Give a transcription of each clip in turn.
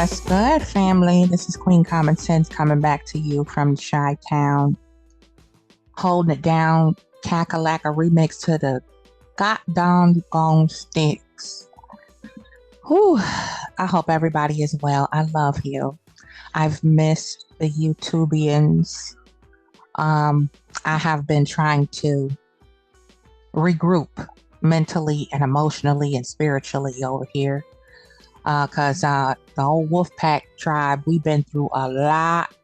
What's good, family? This is Queen Common Sense coming back to you from Chi-Town, holding it down, Cackalack, remix to the goddamn gone sticks. Whew, I hope everybody is well. I love you. I've missed the YouTubians. I have been trying to regroup mentally and emotionally and spiritually over here. Cause the whole Wolfpack tribe, we've been through a lot.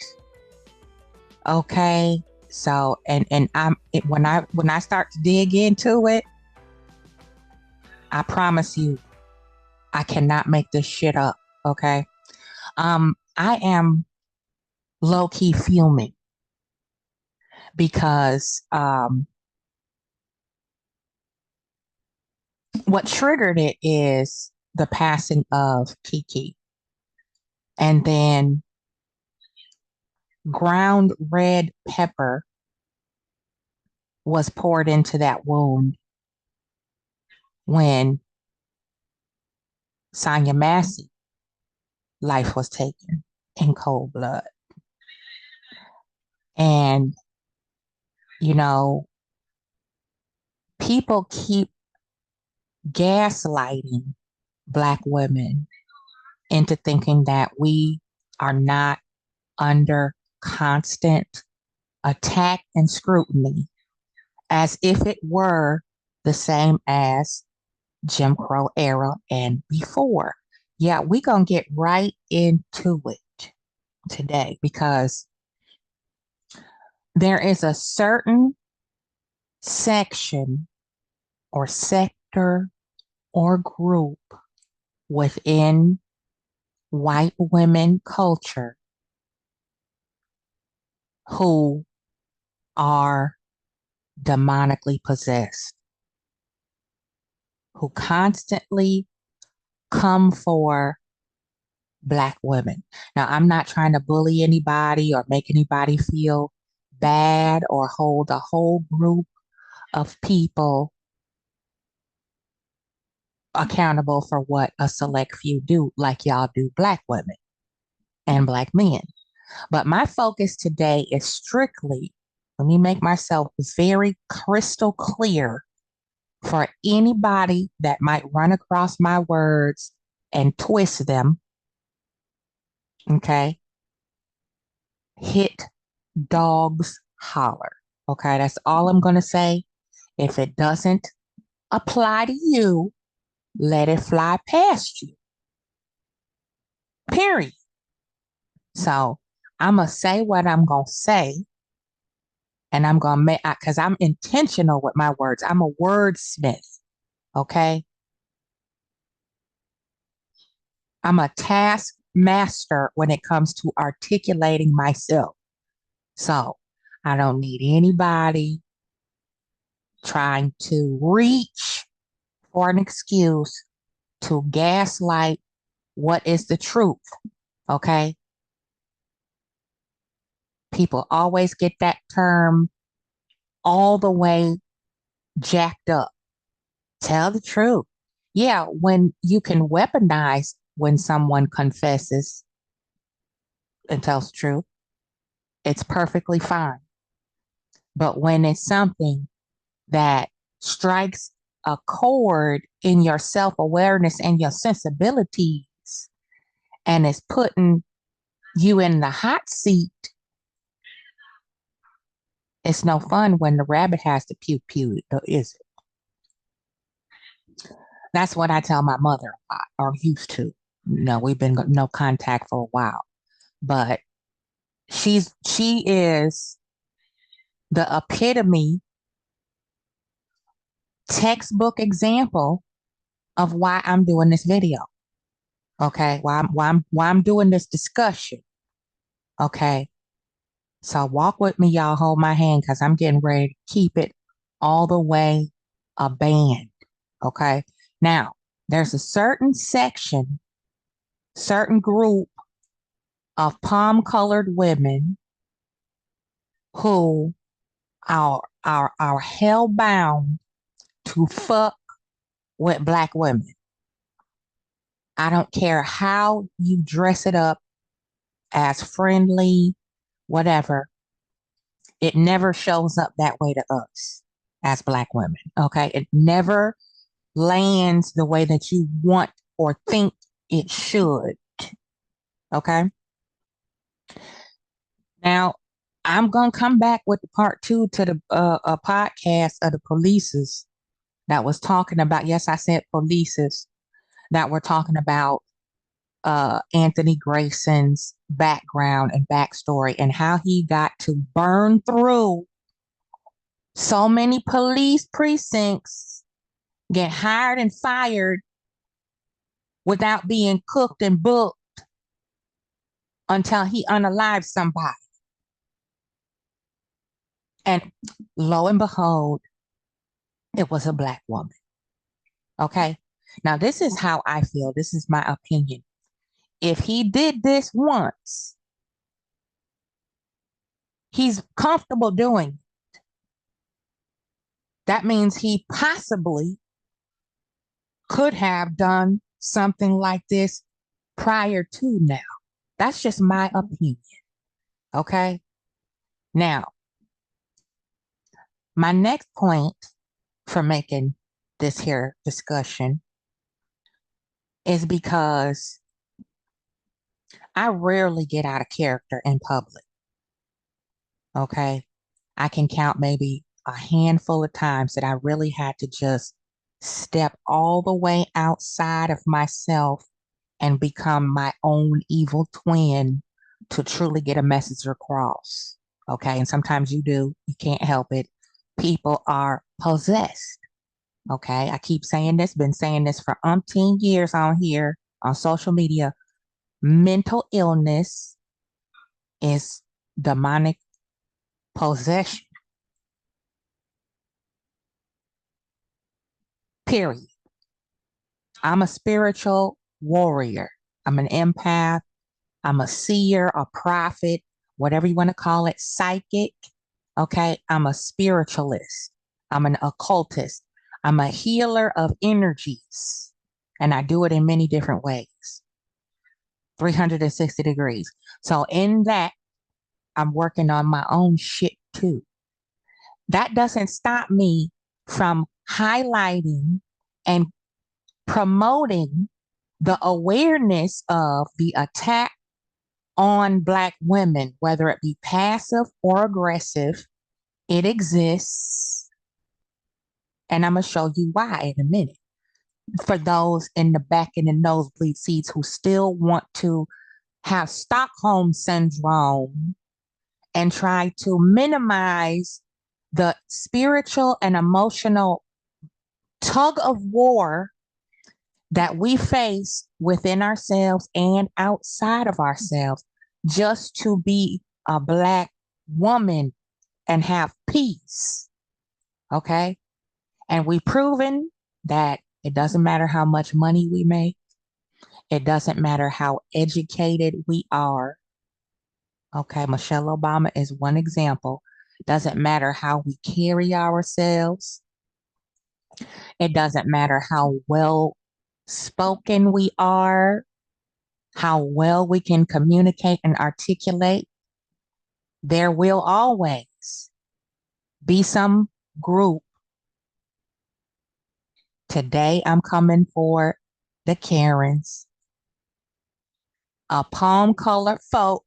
Okay, so when I start to dig into it, I promise you, I cannot make this shit up. Okay, I am low key fuming because what triggered it is the passing of Kiki, and then ground red pepper was poured into that wound when Sonya Massey life was taken in cold blood. And, you know, people keep gaslighting Black women into thinking that we are not under constant attack and scrutiny as if it were the same as Jim Crow era and before. Yeah, we're going to get right into it today because there is a certain section or sector or group within white women culture who are demonically possessed, who constantly come for Black women. Now, I'm not trying to bully anybody or make anybody feel bad or hold a whole group of people accountable for what a select few do, like y'all do Black women and Black men. But my focus today is strictly, let me make myself very crystal clear for anybody that might run across my words and twist them. Okay. Hit dogs holler. Okay. That's all I'm going to say. If it doesn't apply to you, let it fly past you. Period. So I'm going to say what I'm going to say. And I'm going to make, because I'm intentional with my words. I'm a wordsmith. Okay. I'm a task master when it comes to articulating myself. So I don't need anybody trying to reach for an excuse to gaslight what is the truth. Okay. People always get that term all the way jacked up. Tell the truth. Yeah, when you can weaponize when someone confesses and tells the truth, it's perfectly fine. But when it's something that strikes a chord in your self-awareness and your sensibilities and is putting you in the hot seat, it's no fun when the rabbit has to pew pew, is it? That's what I tell my mother a lot, or used to. No, we've been no contact for a while, but she is the epitome, textbook example of why I'm doing this video. Okay, why I'm doing this discussion. Okay, so walk with me, y'all. Hold my hand, because I'm getting ready to keep it all the way a band. Okay, now there's a certain section, certain group of palm-colored women who are hell-bound to fuck with Black women. I don't care how you dress it up as friendly, whatever. It never shows up that way to us as Black women. Okay. It never lands the way that you want or think it should. Okay. Now, I'm going to come back with the part two to the a podcast of the polices that was talking about, yes, I said polices that were talking about Anthony Grayson's background and backstory and how he got to burn through so many police precincts, get hired and fired without being cooked and booked until he unalived somebody. And lo and behold, it was a Black woman. Okay. Now, this is how I feel. This is my opinion. If he did this once, he's comfortable doing it. That means he possibly could have done something like this prior to now. That's just my opinion. Okay. Now, my next point for making this here discussion is because I rarely get out of character in public. Okay. I can count maybe a handful of times that I really had to just step all the way outside of myself and become my own evil twin to truly get a message across. Okay. And sometimes you do, you can't help it. People are possessed. Okay. I keep saying this, been saying this for umpteen years on here on social media. Mental illness is demonic possession. Period. I'm a spiritual warrior. I'm an empath. I'm a seer, a prophet, whatever you want to call it, psychic. Okay. I'm a spiritualist. I'm an occultist. I'm a healer of energies. And I do it in many different ways, 360 degrees. So, in that, I'm working on my own shit too. That doesn't stop me from highlighting and promoting the awareness of the attack on Black women, whether it be passive or aggressive. It exists. And I'm going to show you why in a minute. For those in the back and the nosebleed seats who still want to have Stockholm syndrome and try to minimize the spiritual and emotional tug of war that we face within ourselves and outside of ourselves just to be a Black woman and have peace. Okay. And we've proven that it doesn't matter how much money we make. It doesn't matter how educated we are. Okay. Michelle Obama is one example. Doesn't matter how we carry ourselves. It doesn't matter how well spoken we are, how well we can communicate and articulate. There will always be some group. Today, I'm coming for the Karens, a palm colored folk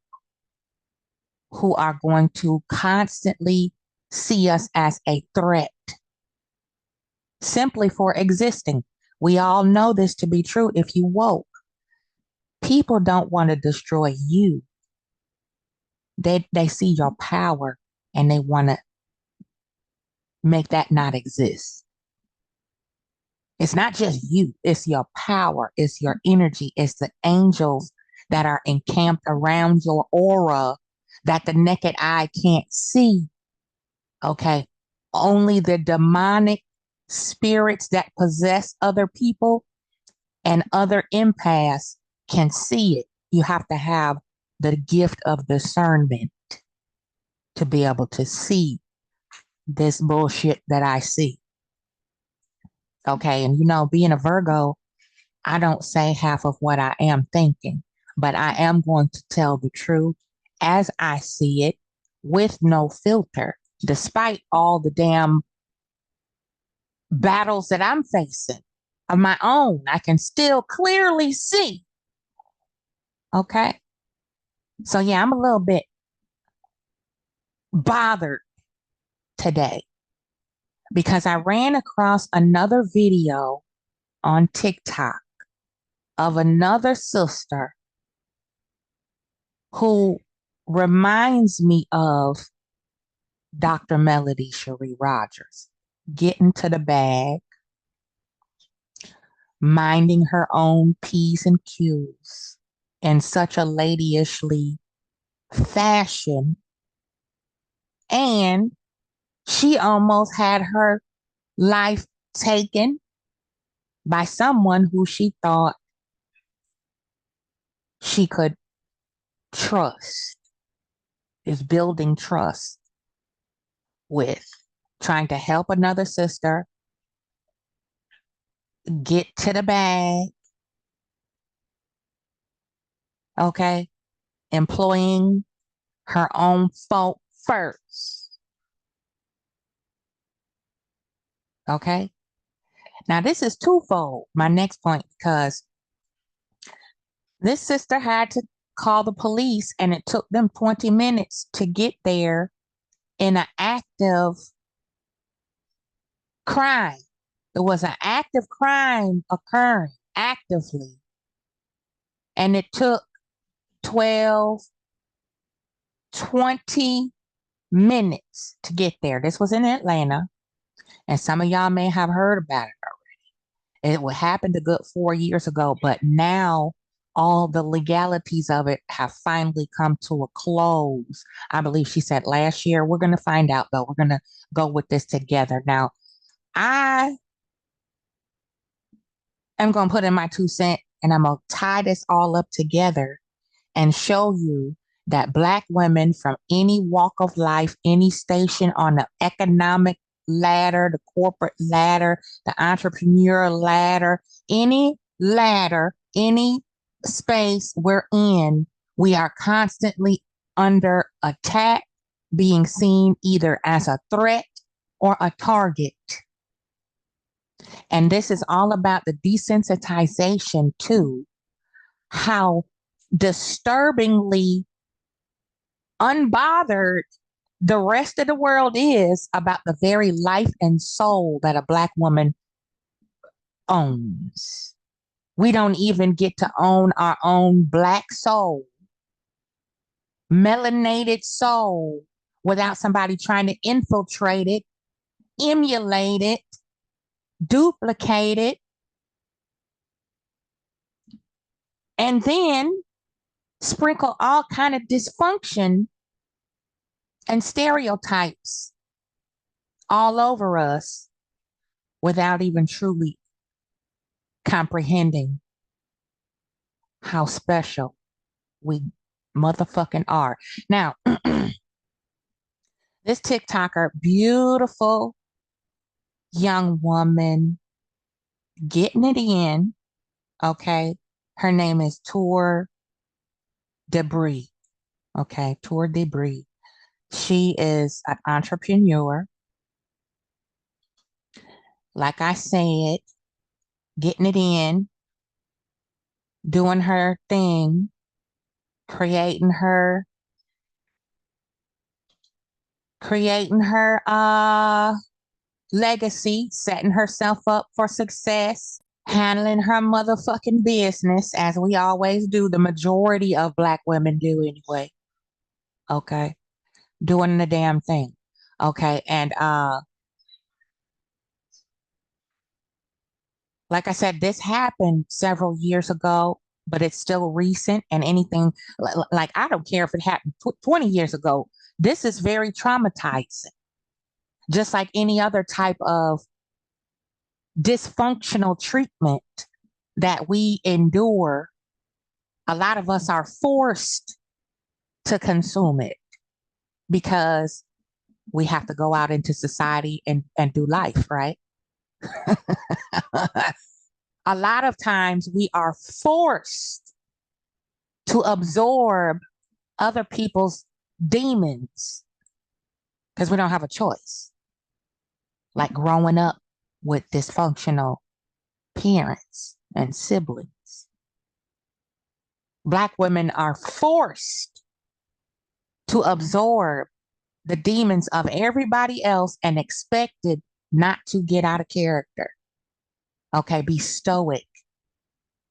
who are going to constantly see us as a threat simply for existing. We all know this to be true if you woke. People don't want to destroy you. They see your power and they want to make that not exist. It's not just you, it's your power, it's your energy, it's the angels that are encamped around your aura that the naked eye can't see. Okay. Only the demonic spirits that possess other people and other empaths can see it. You have to have the gift of discernment to be able to see this bullshit that I see. Okay. And being a Virgo, I don't say half of what I am thinking, but I am going to tell the truth as I see it with no filter, despite all the damn battles that I'm facing of my own. I can still clearly see. Okay. So, yeah, I'm a little bit bothered today because I ran across another video on TikTok of another sister who reminds me of Dr. Melody Cherie Rogers, getting to the bag, minding her own P's and Q's in such a ladyishly fashion. And she almost had her life taken by someone who she thought she could trust, is building trust with, trying to help another sister get to the bag, okay? Employing her own folk first, okay? Now, this is twofold, my next point, because this sister had to call the police and it took them 20 minutes to get there in an active crime. It was an active crime occurring actively. And it took 12, 20 minutes to get there. This was in Atlanta. And some of y'all may have heard about it already. It happened a good 4 years ago, but now all the legalities of it have finally come to a close. I believe she said last year. We're going to find out, though. We're going to go with this together. Now, I am going to put in my 2 cents and I'm going to tie this all up together and show you that Black women from any walk of life, any station on the economic ladder, the corporate ladder, the entrepreneur ladder, any ladder, any space we're in, we are constantly under attack, being seen either as a threat or a target. And this is all about the desensitization to how disturbingly unbothered the rest of the world is about the very life and soul that a Black woman owns. We don't even get to own our own Black soul, melanated soul, without somebody trying to infiltrate it, emulate it, duplicate it, and then sprinkle all kind of dysfunction and stereotypes all over us without even truly comprehending how special we motherfucking are. Now, this TikToker, beautiful young woman, getting it in, okay? Her name is Tour Debris, okay? Tour Debris. She is an entrepreneur. Like I said, getting it in, doing her thing, creating her legacy, setting herself up for success, handling her motherfucking business as we always do. The majority of Black women do anyway. Okay. Doing the damn thing. Okay. And like I said, this happened several years ago, but it's still recent. And anything like I don't care if it happened 20 years ago. This is very traumatizing. Just like any other type of dysfunctional treatment that we endure, a lot of us are forced to consume it because we have to go out into society and do life, right? A lot of times we are forced to absorb other people's demons because we don't have a choice. Like growing up with dysfunctional parents and siblings. Black women are forced to absorb the demons of everybody else and expected not to get out of character. Okay, be stoic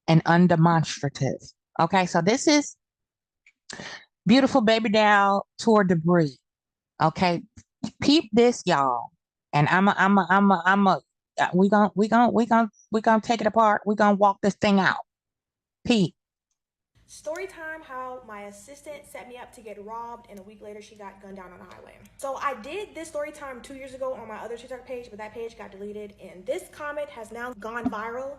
and undemonstrative. Okay, so this is beautiful baby doll tour debris. Okay, peep this, y'all. And we gonna take it apart. We gonna walk this thing out. Peep. Story time how my assistant set me up to get robbed and a week later she got gunned down on the highway. So I did this story time 2 years ago on my other TikTok page, but that page got deleted and this comment has now gone viral.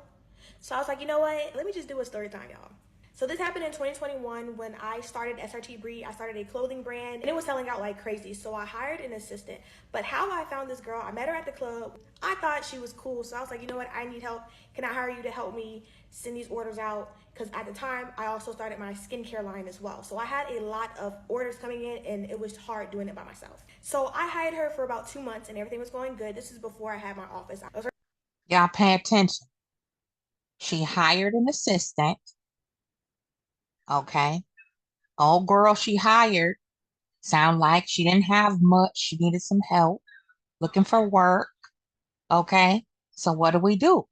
So I was like, you know what? Let me just do a story time, y'all. So this happened in 2021 when I started SRT Bree. I started a clothing brand and it was selling out like crazy. So I hired an assistant. But how I found this girl, I met her at the club. I thought she was cool. So I was like, you know what? I need help. Can I hire you to help me send these orders out? Because at the time, I also started my skincare line as well. So I had a lot of orders coming in and it was hard doing it by myself. So I hired her for about 2 months and everything was going good. This is before I had my office. Y'all pay attention. She hired an assistant. Okay. Old girl she hired sound like she didn't have much. She needed some help looking for work. Okay. So what do?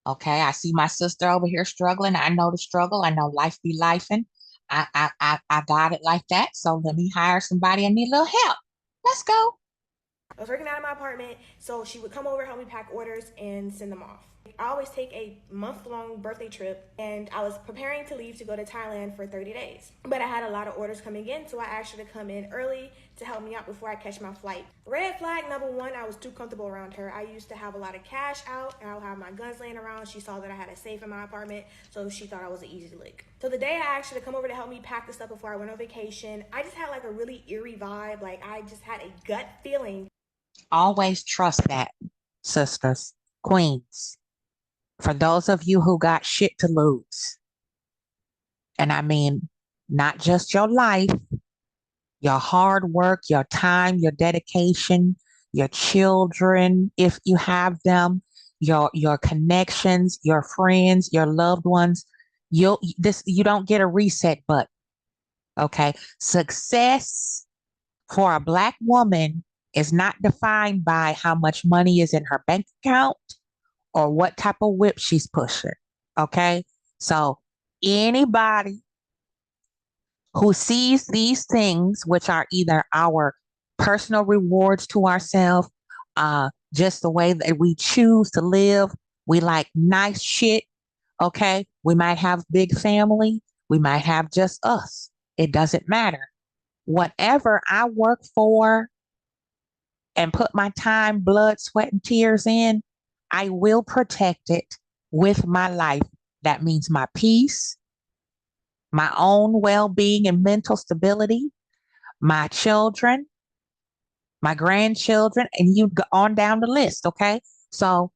Okay. I see my sister over here struggling. I know the struggle. I know life be lifing. I got it like that. So let me hire somebody. I need a little help. Let's go. I was working out of my apartment, so she would come over, help me pack orders, and send them off. I always take a month-long birthday trip, and I was preparing to leave to go to Thailand for 30 days. But I had a lot of orders coming in, so I asked her to come in early to help me out before I catch my flight. Red flag number one, I was too comfortable around her. I used to have a lot of cash out, and I would have my guns laying around. She saw that I had a safe in my apartment, so she thought I was an easy lick. So the day I asked her to come over to help me pack the stuff before I went on vacation, I just had like a really eerie vibe. Like I just had a gut feeling. Always trust that, sisters, queens. For those of you who got shit to lose, and I mean, not just your life, your hard work, your time, your dedication, your children, if you have them, your connections, your friends, your loved ones, you don't get a reset button. Okay. Success for a black woman is not defined by how much money is in her bank account or what type of whip she's pushing. Okay. So anybody who sees these things, which are either our personal rewards to ourselves, just the way that we choose to live, we like nice shit. Okay. We might have big family. We might have just us. It doesn't matter. Whatever I work for and put my time, blood, sweat, and tears in, I will protect it with my life. That means my peace, my own well being and mental stability, my children, my grandchildren, and you go on down the list. Okay. So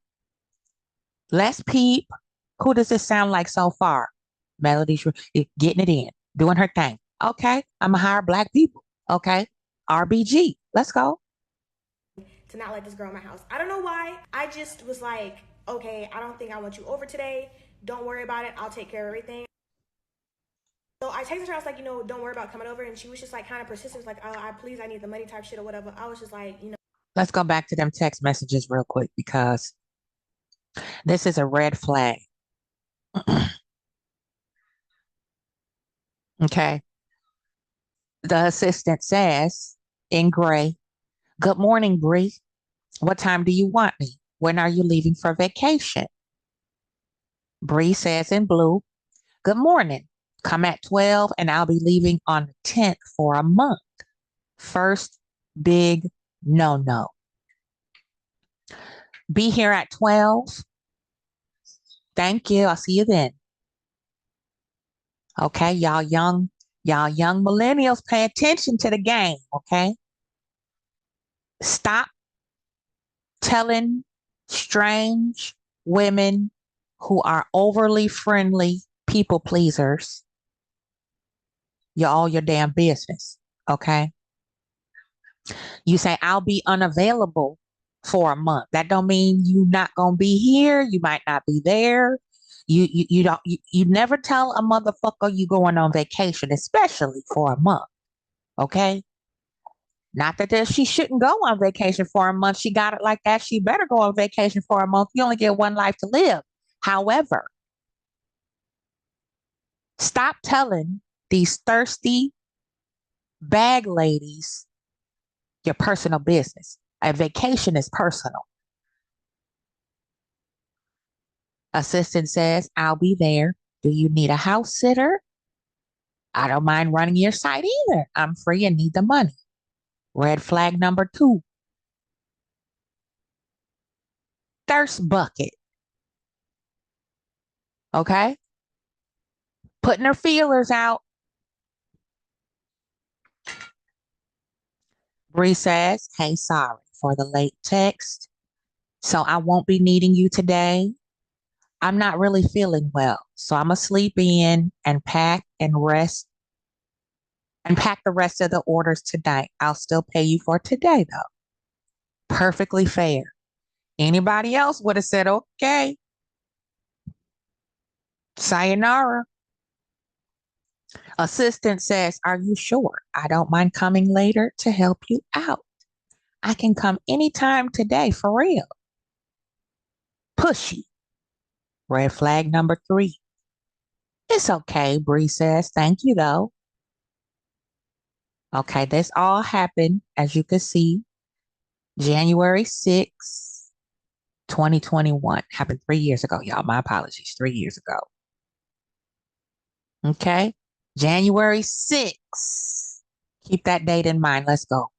let's peep. Who does this sound like so far? Melody's getting it in, doing her thing. Okay. I'm going to hire black people. Okay. RBG. Let's go. To not let this girl in my house. I don't know why. I just was like, okay, I don't think I want you over today. Don't worry about it. I'll take care of everything. So I texted her. I was like, don't worry about coming over. And she was just like kind of persistent. Like, oh, I need the money type shit or whatever. I was just like, Let's go back to them text messages real quick because this is a red flag. Okay. The assistant says in gray, "Good morning, Bree. What time do you want me? When are you leaving for vacation?" Bree says in blue, "Good morning. Come at 12 and I'll be leaving on the 10th for a month. First big no. Be here at 12. Thank you. I'll see you then." Okay, y'all young millennials, pay attention to the game, okay? Stop telling strange women who are overly friendly people pleasers, you're all your damn business. Okay. You say, I'll be unavailable for a month. That don't mean you not gonna be here. You might not be there. You don't you never tell a motherfucker you going on vacation, especially for a month. Okay. Not that she shouldn't go on vacation for a month. She got it like that. She better go on vacation for a month. You only get one life to live. However, stop telling these thirsty bag ladies your personal business. A vacation is personal. Assistant says, I'll be there. Do you need a house sitter? I don't mind running your site either. I'm free and need the money. Red flag number 2. Thirst bucket. Okay. Putting her feelers out. Bree says, hey, sorry for the late text. So I won't be needing you today. I'm not really feeling well. So I'm going to sleep in and pack and rest and pack the rest of the orders tonight. I'll still pay you for today, though. Perfectly fair. Anybody else would have said, okay, sayonara. Assistant says, are you sure? I don't mind coming later to help you out. I can come anytime today, for real. Pushy. Red flag number 3. It's okay, Bree says. Thank you, though. Okay, this all happened, as you can see, January 6th, 2021. Happened 3 years ago, y'all. My apologies. 3 years ago. Okay, January 6th. Keep that date in mind. Let's go.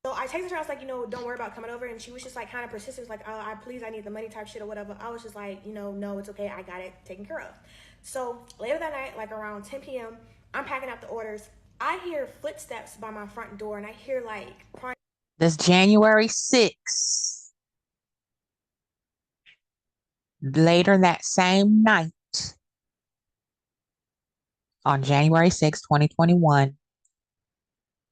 So I texted her, I was like, don't worry about coming over. And she was just like kind of persistent, like, I need the money type shit or whatever. I was just like, no, it's okay. I got it taken care of. So later that night, like around 10 p.m., I'm packing up the orders. I hear footsteps by my front door and I hear like crying. This January 6th. Later that same night, on January 6th, 2021,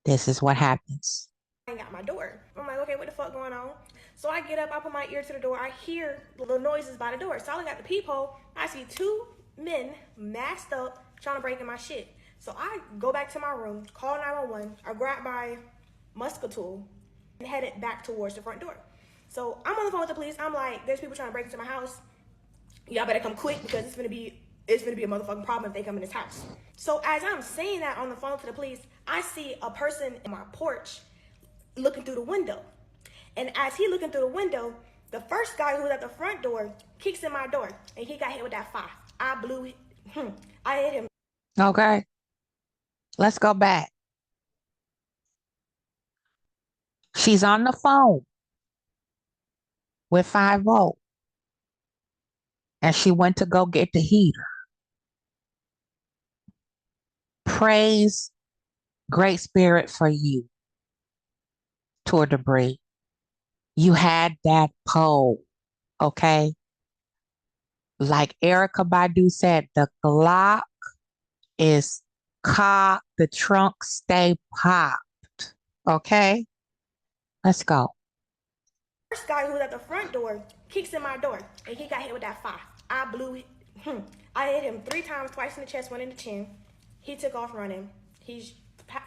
this is what happens. At my door. I'm like, okay, what the fuck going on? So I get up, I put my ear to the door, I hear little noises by the door. So I look at the peephole, I see 2 men masked up trying to break in my shit. So I go back to my room, call 911, I grab my muscatel and headed back towards the front door. So I'm on the phone with the police. I'm like, there's people trying to break into my house. Y'all better come quick because it's gonna be a motherfucking problem if they come in this house. So as I'm saying that on the phone to the police, I see a person in my porch looking through the window. And as he looking through the window, the first guy who was at the front door kicks in my door and he got hit with that 5. I blew it. I hit him. Okay. Let's go back. She's on the phone with 5-0. And she went to go get the heater. Praise Great Spirit for you, Tour Debris. You had that pole, okay? Like Erica Badu said, the Glock is cocked, the trunk stay popped, okay? Let's go. First guy who was at the front door kicks in my door and he got hit with that 5. I blew it. I hit him 3 times, twice in the chest, 1 in the chin. He took off running. He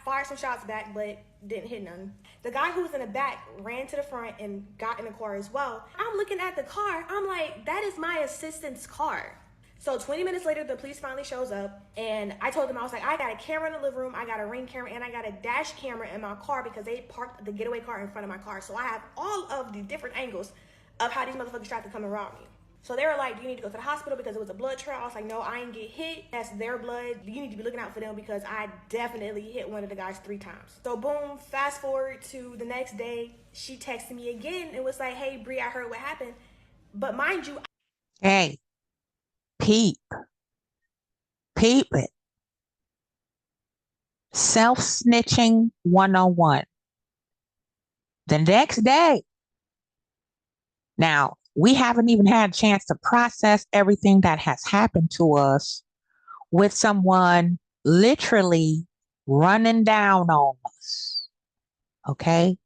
fired some shots back, but didn't hit none. The guy who was in the back ran to the front and got in the car as well. I'm looking at the car. I'm like, that is my assistant's car. So 20 minutes later, the police finally shows up, and I told them, I was like, I got a camera in the living room, I got a Ring camera, and I got a dash camera in my car because they parked the getaway car in front of my car. So I have all of the different angles of how these motherfuckers tried to come and rob me. So they were like, do you need to go to the hospital because it was a blood trail? I was like, no, I ain't get hit. That's their blood. You need to be looking out for them because I definitely hit one of the guys 3 times. So boom, fast forward to the next day, she texted me again and was like, hey, Bree, I heard what happened. But mind you, hey, peep it. Self-snitching 101. The next day, now We haven't even had a chance to process everything that has happened to us with someone literally running down on us. Okay?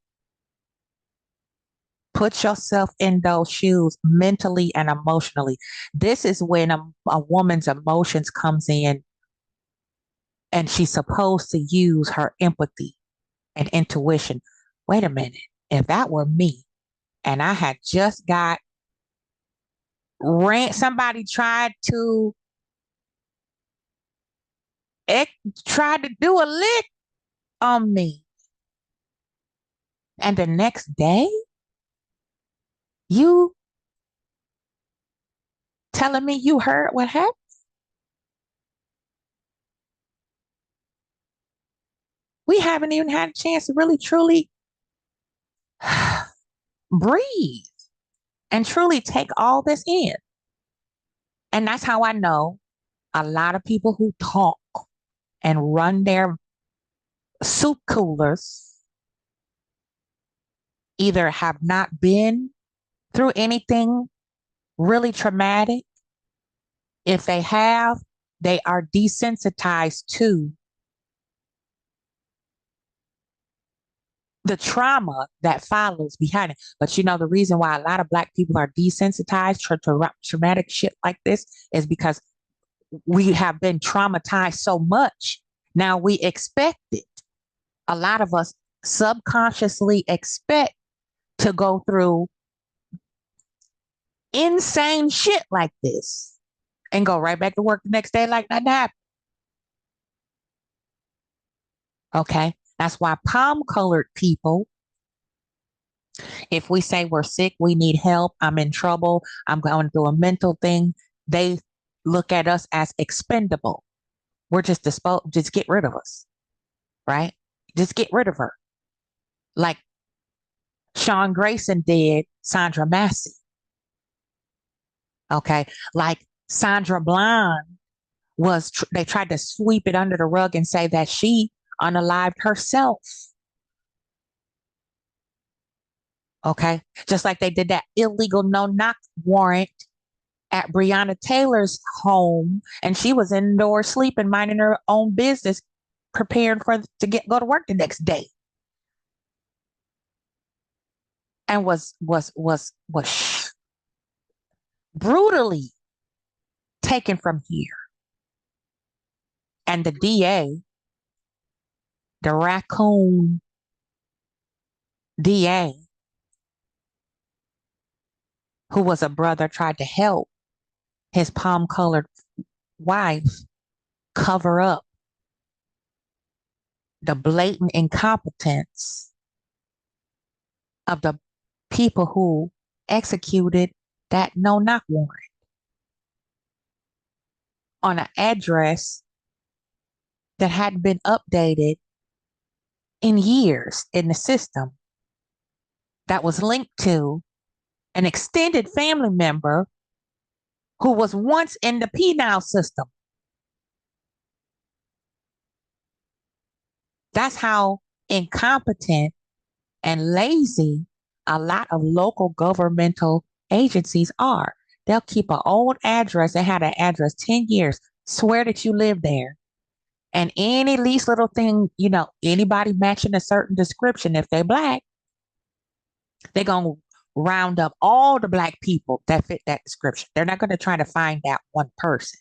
Put yourself in those shoes mentally and emotionally. This is when a woman's emotions comes in and she's supposed to use her empathy and intuition. Wait a minute. If that were me and I had just got somebody tried to do a lick on me. And the next day, you telling me you heard what happened? We haven't even had a chance to really, truly breathe and truly take all this in. And that's how I know a lot of people who talk and run their soup coolers either have not been through anything really traumatic. If they have, they are desensitized to the trauma that follows behind it. But you know, the reason why a lot of Black people are desensitized to traumatic shit like this is because we have been traumatized so much. Now we expect it. A lot of us subconsciously expect to go through insane shit like this and go right back to work the next day like nothing happened. Okay. That's why palm colored people, if we say we're sick, we need help, I'm in trouble, I'm going through a mental thing, they look at us as expendable. We're just just get rid of us, right? Just get rid of her. Like Sean Grayson did Sandra Massey. Okay. Like Sandra Bland they tried to sweep it under the rug and say that she unalived herself. Okay. Just like they did that illegal no-knock warrant at Breonna Taylor's home, and she was indoors sleeping, minding her own business, preparing to go to work the next day. And was brutally taken from here. And the DA, the raccoon DA, who was a brother, tried to help his palm-colored wife cover up the blatant incompetence of the people who executed that no-knock warrant on an address that hadn't been updated in years in the system, that was linked to an extended family member who was once in the penal system. That's how incompetent and lazy a lot of local governmental agencies are. They'll keep an old address. They had an address 10 years, swear that you live there. And any least little thing, anybody matching a certain description, if they're Black, they're going to round up all the Black people that fit that description. They're not going to try to find that one person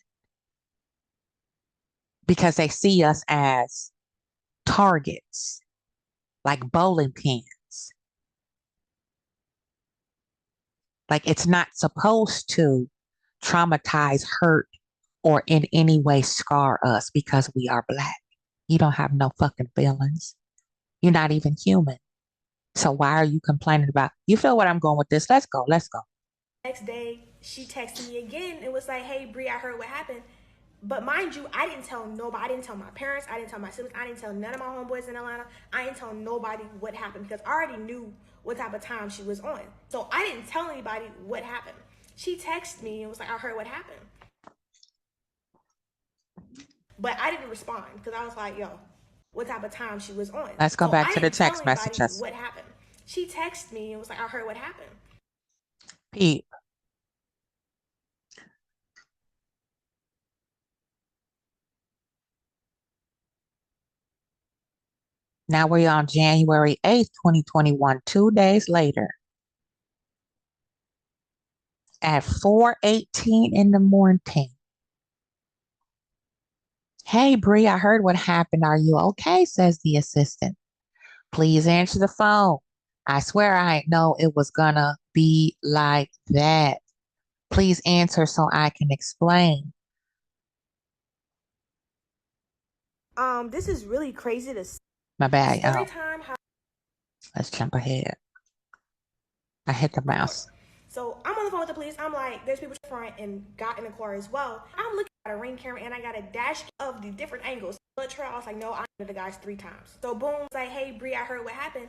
because they see us as targets, like bowling pins. Like it's not supposed to traumatize, hurt, or in any way scar us because we are Black. You don't have no fucking feelings. You're not even human. So why are you complaining about? You feel what I'm going with this? Let's go. Let's go. Next day, she texted me again and was like, "Hey, Bree, I heard what happened." But mind you, I didn't tell nobody. I didn't tell my parents. I didn't tell my siblings. I didn't tell none of my homeboys in Atlanta. I didn't tell nobody what happened because I already knew what type of time she was on. So I didn't tell anybody what happened. She texted me and was like, "I heard what happened." But I didn't respond because I was like, "Yo, what type of time she was on." Let's go So back I to the didn't tell text anybody messages. what happened. She texted me and was like, "I heard what happened." Peep. Now we're on January 8th, 2021, 2 days later at 4:18 in the morning. Hey, Bree, I heard what happened. Are you okay? Says the assistant. Please answer the phone. I swear I didn't know it was gonna be like that. Please answer so I can explain. This is really crazy to My bad. story time. Let's jump ahead. I hit the Record. mouse. So I'm on the phone with the police. I'm like, there's people in front and got in the car as well. I'm looking at a ring camera and I got a dash of the different angles. But I was like, no, I hit the guys 3 times. So boom, it's like, hey Bree, I heard what happened.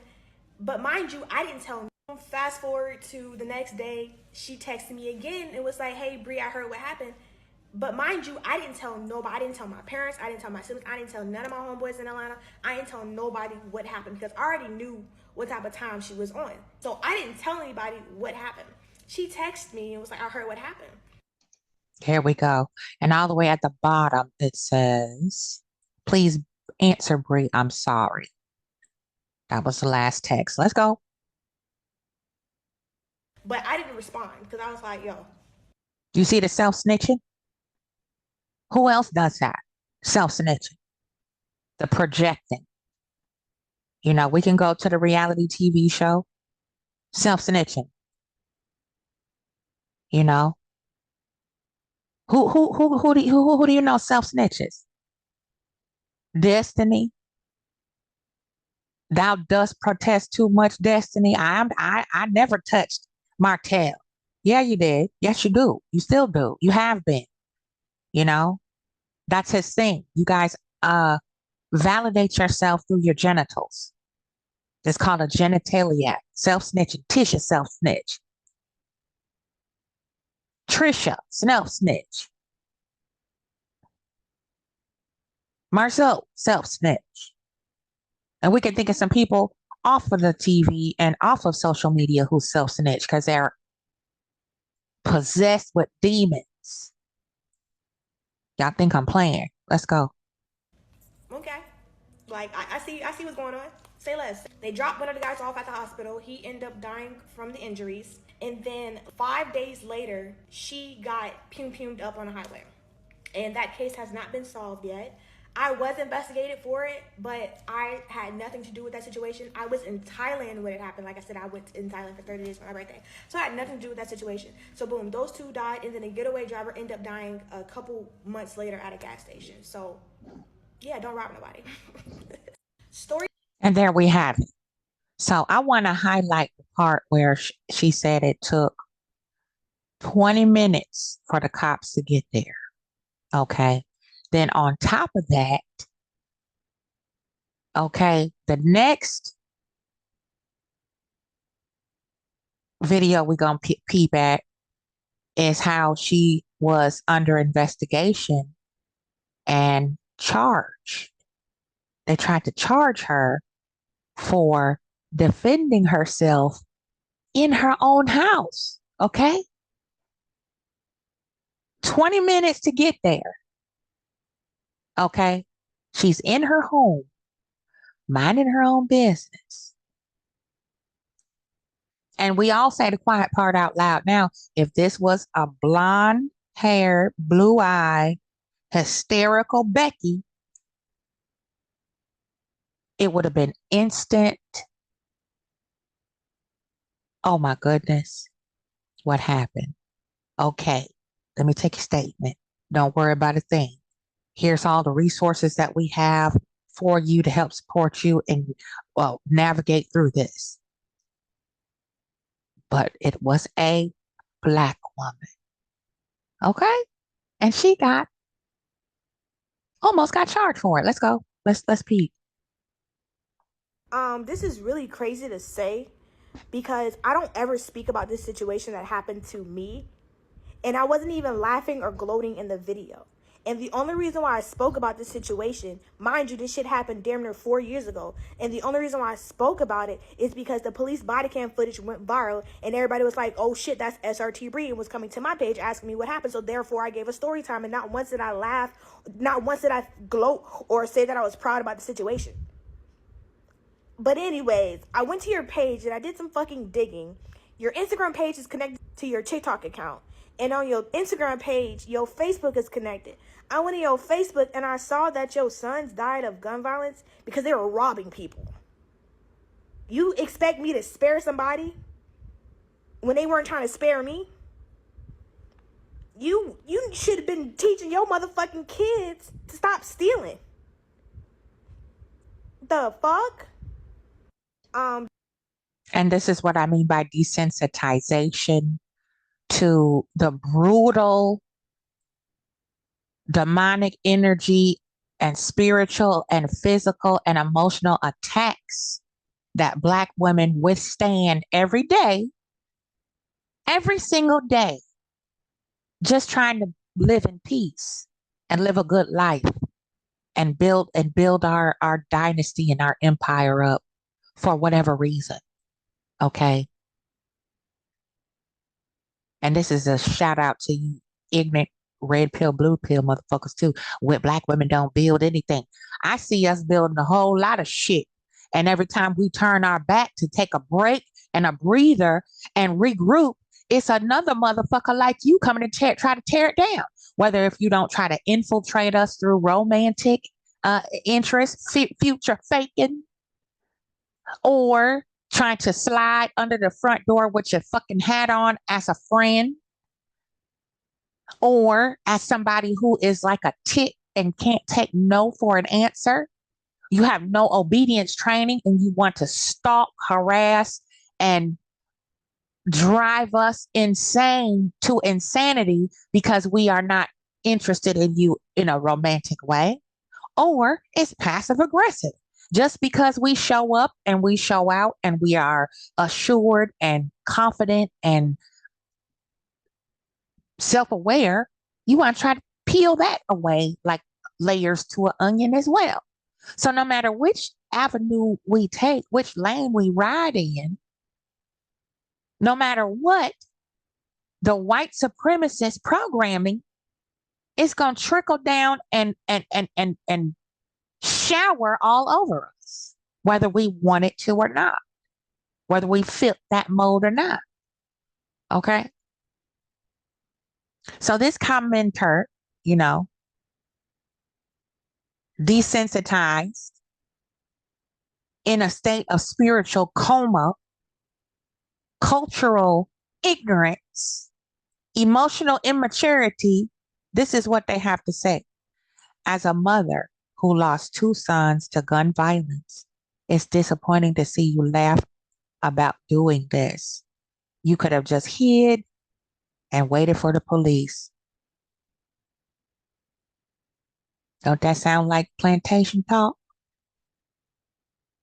But mind you, I didn't tell no. Fast forward to the next day, she texted me again and was like, hey Bree, I heard what happened. But mind you, I didn't tell nobody. I didn't tell my parents. I didn't tell my siblings. I didn't tell none of my homeboys in Atlanta. I didn't tell nobody what happened because I already knew what type of time she was on. So I didn't tell anybody what happened. She texted me and was like, I heard what happened. Here we go. And all the way at the bottom, it says, please answer, Bree. I'm sorry. That was the last text. Let's go. But I didn't respond because I was like, yo. You see the self snitching? Who else does that? Self snitching. The projecting. You know, we can go to the reality TV show. Self snitching. You know, who do you know self snitches? Destiny. Thou dost protest too much, Destiny. I never touched Martell. Yeah, you did. Yes, you do. You still do. You have been. You know, that's his thing. You guys validate yourself through your genitals. It's called a genitaliac. Self snitching. Tisha self snitch. Trisha self snitch. Marceau self snitch. And we can think of some people off of the TV and off of social media who self snitch because they're possessed with demons. Y'all think I'm playing? Let's go. Okay. Like I see what's going on. Say less. They dropped one of the guys off at the hospital. He ended up dying from the injuries. And then 5 days later, she got pumed up on the highway. And that case has not been solved yet. I was investigated for it, but I had nothing to do with that situation. I was in Thailand when it happened. Like I said, I went in Thailand for 30 days for my birthday. So I had nothing to do with that situation. So boom, those 2 died, and then a getaway driver ended up dying a couple months later at a gas station. So yeah, don't rob nobody. Story. And there we have it. So I want to highlight the part where she said it took 20 minutes for the cops to get there. Okay. Then on top of that, okay, the next video we're going to peep at is how she was under investigation and charged. They tried to charge her for defending herself in her own house. Okay. 20 minutes to get there. Okay. She's in her home, minding her own business. And we all say the quiet part out loud. Now, if this was a blonde haired, blue eyed, hysterical Becky, it would have been instant. Oh my goodness. What happened? Okay. Let me take a statement. Don't worry about a thing. Here's all the resources that we have for you to help support you and navigate through this. But it was a Black woman. Okay? And she almost got charged for it. Let's go. Let's peep. This is really crazy to say because I don't ever speak about this situation that happened to me. And I wasn't even laughing or gloating in the video. And the only reason why I spoke about this situation, mind you, this shit happened damn near 4 years ago. And the only reason why I spoke about it is because the police body cam footage went viral and everybody was like, oh shit, that's SRT Bree, and was coming to my page asking me what happened. So therefore I gave a story time, and not once did I laugh, not once did I gloat or say that I was proud about the situation. But anyways, I went to your page and I did some fucking digging. Your Instagram page is connected to your TikTok account. And on your Instagram page, your Facebook is connected. I went to your Facebook and I saw that your sons died of gun violence because they were robbing people. You expect me to spare somebody when they weren't trying to spare me? You should have been teaching your motherfucking kids to stop stealing. The fuck? And this is what I mean by desensitization to the brutal demonic energy and spiritual and physical and emotional attacks that Black women withstand every day, every single day, just trying to live in peace and live a good life and build our dynasty and our empire up for whatever reason. Okay. And this is a shout out to you ignorant red pill, blue pill motherfuckers too. With Black women don't build anything. I see us building a whole lot of shit. And every time we turn our back to take a break and a breather and regroup, it's another motherfucker like you coming to try to tear it down. Whether if you don't try to infiltrate us through romantic interest, future faking, or trying to slide under the front door with your fucking hat on as a friend, or as somebody who is like a tit and can't take no for an answer. You have no obedience training and you want to stalk, harass, and drive us insane to insanity because we are not interested in you in a romantic way. Or it's passive aggressive. Just because we show up and we show out and we are assured and confident and self-aware, you want to try to peel that away like layers to an onion as well. So no matter which avenue we take, which lane we ride in, no matter what, the white supremacist programming is going to trickle down and shower all over us, whether we want it to or not, whether we fit that mold or not. Okay. So this commenter, desensitized, in a state of spiritual coma, cultural ignorance, emotional immaturity, this is what they have to say. As a mother who lost 2 sons to gun violence, it's disappointing to see you laugh about doing this. You could have just hid and waited for the police. Don't that sound like plantation talk?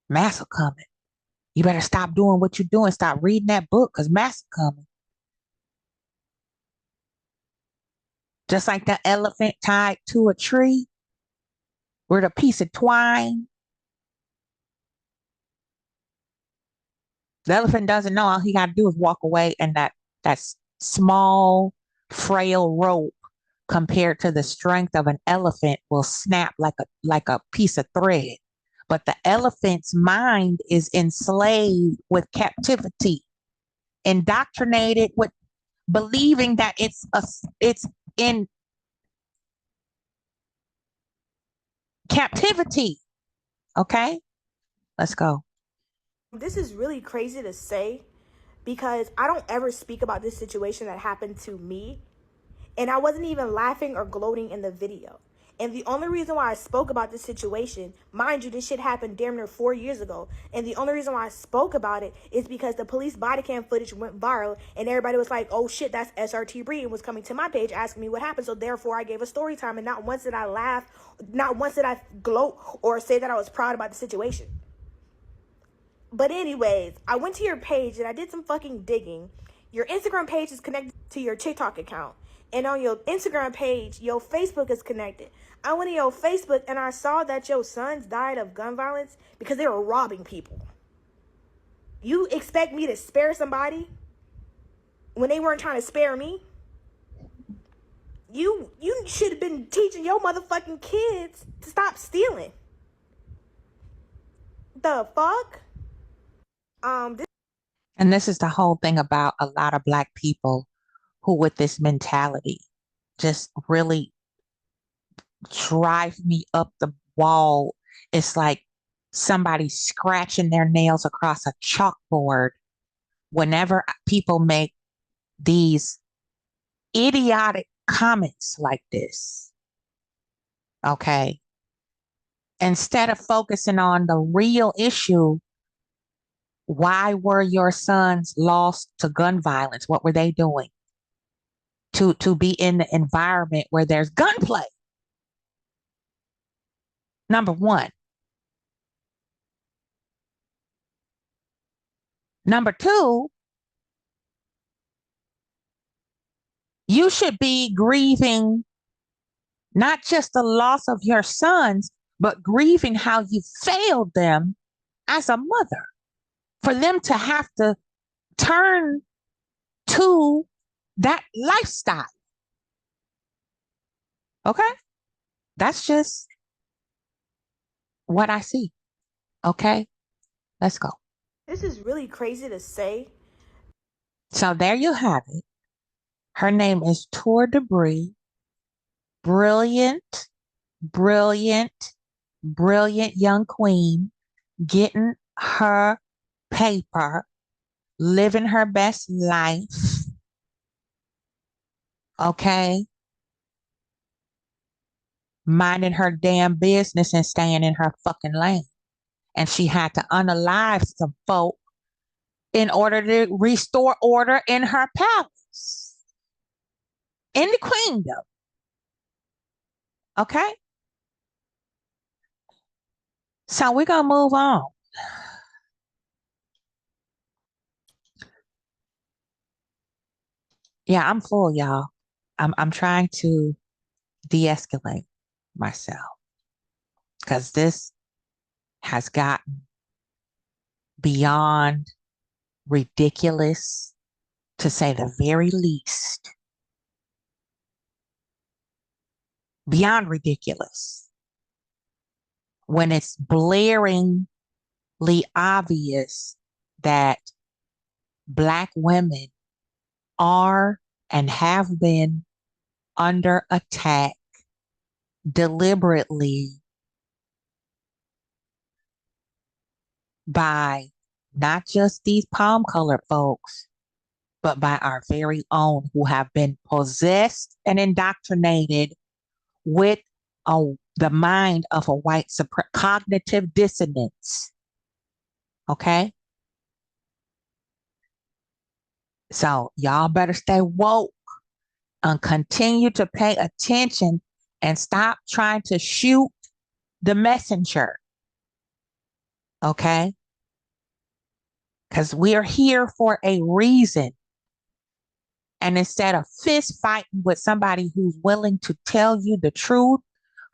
Massa coming. You better stop doing what you're doing. Stop reading that book because Massa coming. Just like the elephant tied to a tree with a piece of twine. The elephant doesn't know. All he got to do is walk away, and that small, frail rope compared to the strength of an elephant will snap like a piece of thread. But the elephant's mind is enslaved with captivity, indoctrinated with believing that it's in captivity. Okay, let's go. This is really crazy to say because I don't ever speak about this situation that happened to me. And I wasn't even laughing or gloating in the video. And the only reason why I spoke about this situation, mind you, this shit happened damn near 4 years ago. And the only reason why I spoke about it is because the police body cam footage went viral and everybody was like, oh shit, that's SRT Bree, and was coming to my page asking me what happened. So therefore I gave a story time, and not once did I laugh, not once did I gloat or say that I was proud about the situation. But anyways, I went to your page and I did some fucking digging. Your Instagram page is connected to your TikTok account. and on your Instagram page, your Facebook is connected. I went to your Facebook and I saw that your sons died of gun violence because they were robbing people. You expect me to spare somebody when they weren't trying to spare me? You should have been teaching your motherfucking kids to stop stealing. The fuck? And this is the whole thing about a lot of Black people who, with this mentality, just really drive me up the wall. It's like somebody scratching their nails across a chalkboard whenever people make these idiotic comments like this. Okay. Instead of focusing on the real issue, why were your sons lost to gun violence? What were they doing? To be in the environment where there's gunplay. Number one. Number two, you should be grieving not just the loss of your sons, but grieving how you failed them as a mother. For them to have to turn to that lifestyle. Okay? That's just what I see. Okay? Let's go. This is really crazy to say. So there you have it. Her name is Tour Debris. Brilliant, brilliant, brilliant young queen getting her paper, living her best life. Okay? Minding her damn business and staying in her fucking lane. And she had to unalive some folk in order to restore order in her palace, in the queendom. Okay? So we're going to move on. Yeah, I'm full, y'all. I'm trying to de-escalate myself because this has gotten beyond ridiculous, to say the very least. Beyond ridiculous. When it's blaringly obvious that Black women are and have been under attack deliberately by not just these palm colored folks, but by our very own who have been possessed and indoctrinated with the mind of a white cognitive dissonance. Okay? So y'all better stay woke and continue to pay attention and stop trying to shoot the messenger. Okay? Because we are here for a reason. And instead of fist fighting with somebody who's willing to tell you the truth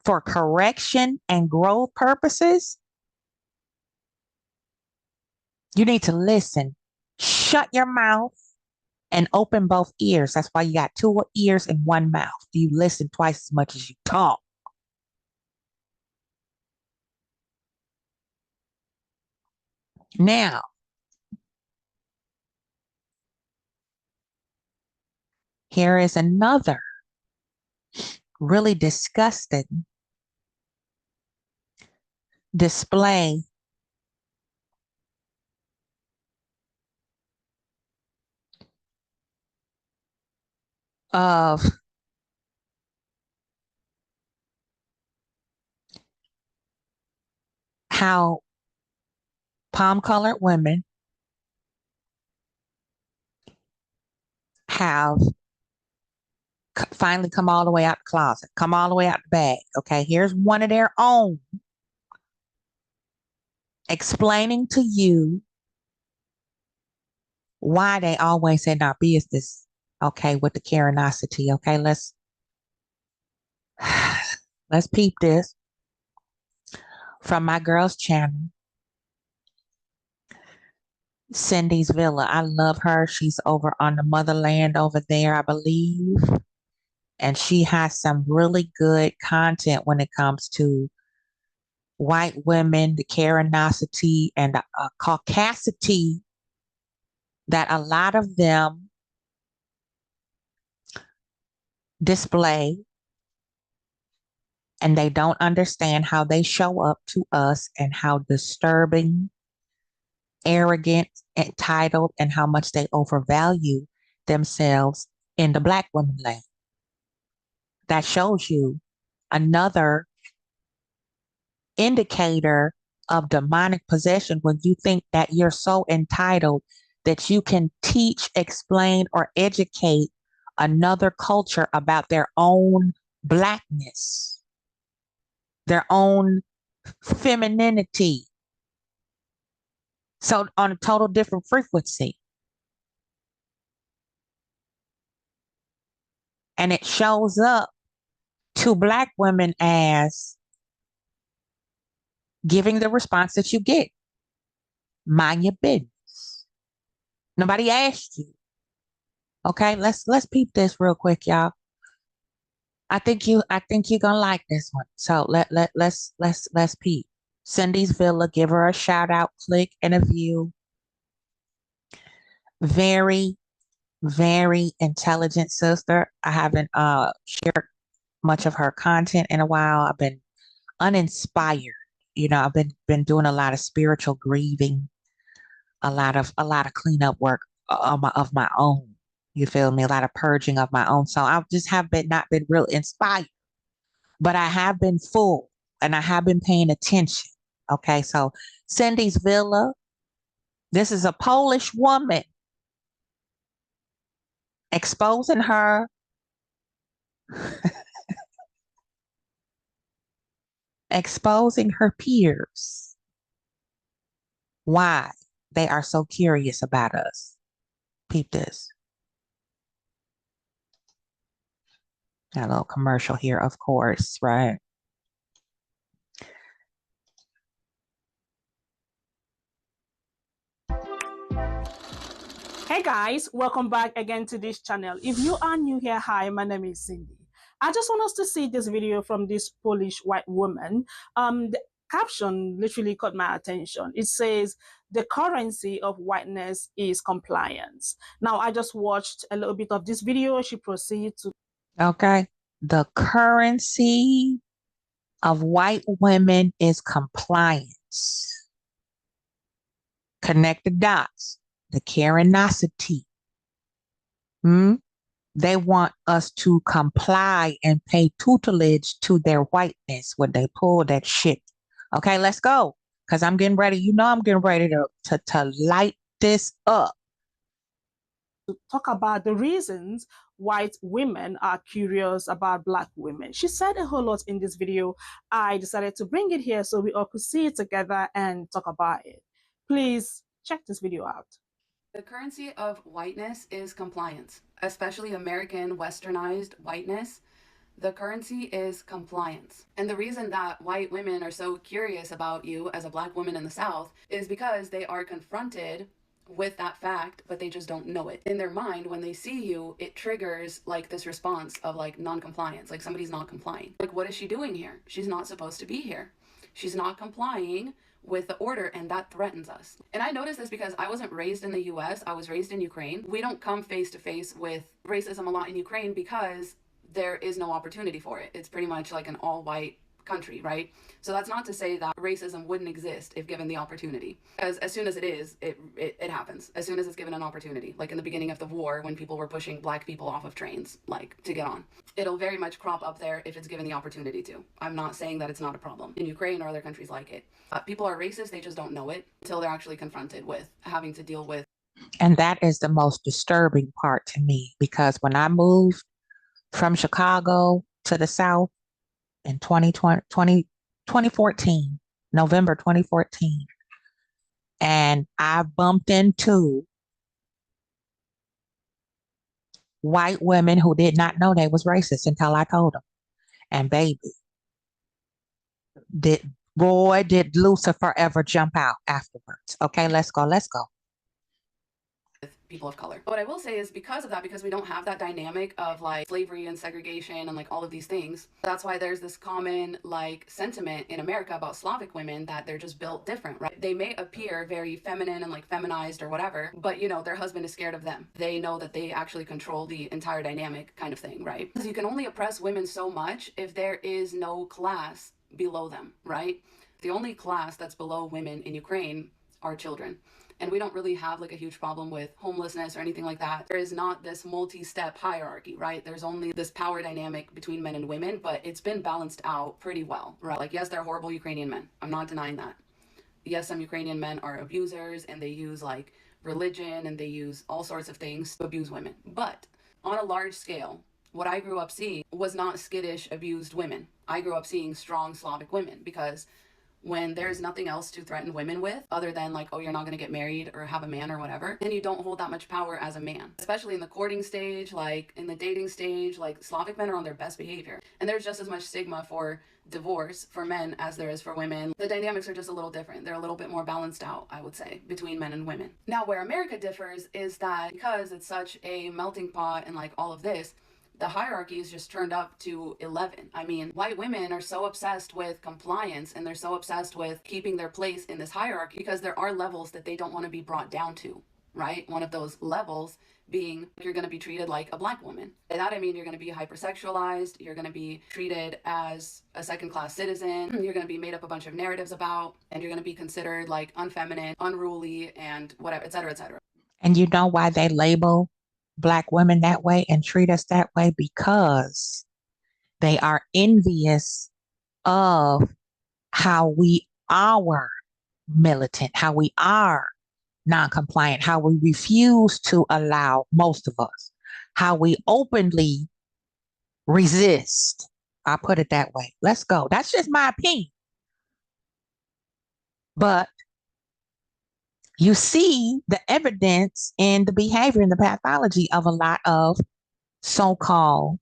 for correction and growth purposes, you need to listen. Shut your mouth and open both ears. That's why you got two ears and one mouth. You listen twice as much as you talk. Now, here is another really disgusting display of how palm-colored women have finally come all the way out the closet, come all the way out the bag. Okay, here's one of their own explaining to you why they always in our business Okay, with the curiosity. Okay, let's peep this from my girl's channel, Cindy's Villa. I love her. She's over on the motherland over there, I believe. And she has some really good content when it comes to white women, the curiosity and the caucasity that a lot of them display, and they don't understand how they show up to us and how disturbing, arrogant, entitled, and how much they overvalue themselves in the Black woman lane. That shows you another indicator of demonic possession when you think that you're so entitled that you can teach, explain, or educate another culture about their own Blackness, their own femininity. So on a total different frequency. And it shows up to Black women as giving the response that you get. Mind your business. Nobody asked you. Okay, let's peep this real quick, y'all. I think you're gonna like this one. So let's peep. Cindy's Villa, give her a shout out, click and a view. Very, very intelligent sister. I haven't shared much of her content in a while. I've been uninspired. I've been doing a lot of spiritual grieving, a lot of cleanup work of my own. You feel me? A lot of purging of my own. So I just have been not been real inspired, but I have been full and I have been paying attention. Okay, so Cindy's Villa. This is a Polish woman exposing her exposing her peers. Why they are so curious about us. Peep this. Got a little commercial here, of course, right? Hey guys, welcome back again to this channel. If you are new here, hi, my name is Cindy. I just want us to see this video from this Polish white woman. The caption literally caught my attention. It says, the currency of whiteness is compliance. Now, I just watched a little bit of this video. She proceeds to... Okay. The currency of white women is compliance. Connect the dots. The curiosity. They want us to comply and pay tutelage to their whiteness when they pull that shit. Okay, let's go. Because I'm getting ready. I'm getting ready to light this up. To talk about the reasons white women are curious about Black women. She said a whole lot in this video. I decided to bring it here so we all could see it together and talk about it. Please check this video out. The currency of whiteness is compliance, especially American westernized whiteness. The currency is compliance. And the reason that white women are so curious about you as a Black woman in the South is because they are confronted with that fact, but they just don't know it. In their mind, when they see you, it triggers like this response of like non-compliance, like somebody's not complying. Like, what is she doing here? She's not supposed to be here. She's not complying with the order, and that threatens us. And I noticed this because I wasn't raised in the US, I was raised in Ukraine. We don't come face to face with racism a lot in Ukraine because there is no opportunity for it. It's pretty much like an all-white country, right? So that's not to say that racism wouldn't exist if given the opportunity. As soon as it is, it happens. As soon as it's given an opportunity. Like in the beginning of the war, when people were pushing Black people off of trains, like to get on. It'll very much crop up there if it's given the opportunity to. I'm not saying that it's not a problem in Ukraine or other countries like it. People are racist, they just don't know it until they're actually confronted with having to deal with. And that is the most disturbing part to me, because when I moved from Chicago to the South in 2014, November 2014, and I bumped into white women who did not know they was racist until I told them. And baby, did Lucifer ever jump out afterwards? Okay, let's go. Let's go. People of color. What I will say is because of that, because we don't have that dynamic of like slavery and segregation and like all of these things, that's why there's this common like sentiment in America about Slavic women that they're just built different, right? They may appear very feminine and like feminized or whatever, but you know, their husband is scared of them. They know that they actually control the entire dynamic kind of thing, right? Because you can only oppress women so much if there is no class below them, right? The only class that's below women in Ukraine are children. And we don't really have like a huge problem with homelessness or anything like that. There is not this multi-step hierarchy, right? There's only this power dynamic between men and women, but it's been balanced out pretty well, right? Like, yes, they're horrible Ukrainian men. I'm not denying that. Yes, some Ukrainian men are abusers and they use like religion and they use all sorts of things to abuse women. But on a large scale, what I grew up seeing was not skittish, abused women. I grew up seeing strong Slavic women because when there's nothing else to threaten women with other than like, oh, you're not going to get married or have a man or whatever, then you don't hold that much power as a man, especially in the courting stage, like in the dating stage. Like Slavic men are on their best behavior, and there's just as much stigma for divorce for men as there is for women. The dynamics are just a little different. They're a little bit more balanced out, I would say, between men and women. Now where America differs is that because it's such a melting pot and like all of this, the hierarchy is just turned up to 11. I mean, white women are so obsessed with compliance and they're so obsessed with keeping their place in this hierarchy because there are levels that they don't want to be brought down to, right? One of those levels being you're going to be treated like a black woman. By that I mean you're going to be hypersexualized, you're going to be treated as a second-class citizen, you're going to be made up a bunch of narratives about, and you're going to be considered like unfeminine, unruly, and whatever, etc., etc. And you know why they label Black women that way and treat us that way? Because they are envious of how we are militant, how we are non-compliant, how we refuse to allow, most of us, how we openly resist. I'll put it that way. Let's go. That's just my opinion. But you see the evidence in the behavior and the pathology of a lot of so-called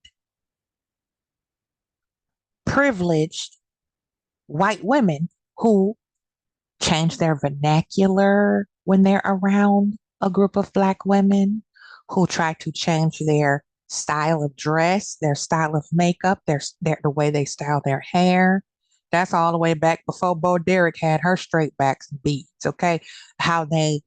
privileged white women who change their vernacular when they're around a group of Black women, who try to change their style of dress, their style of makeup, the way they style their hair. That's all the way back before Bo Derek had her straight backs and beads, okay? How they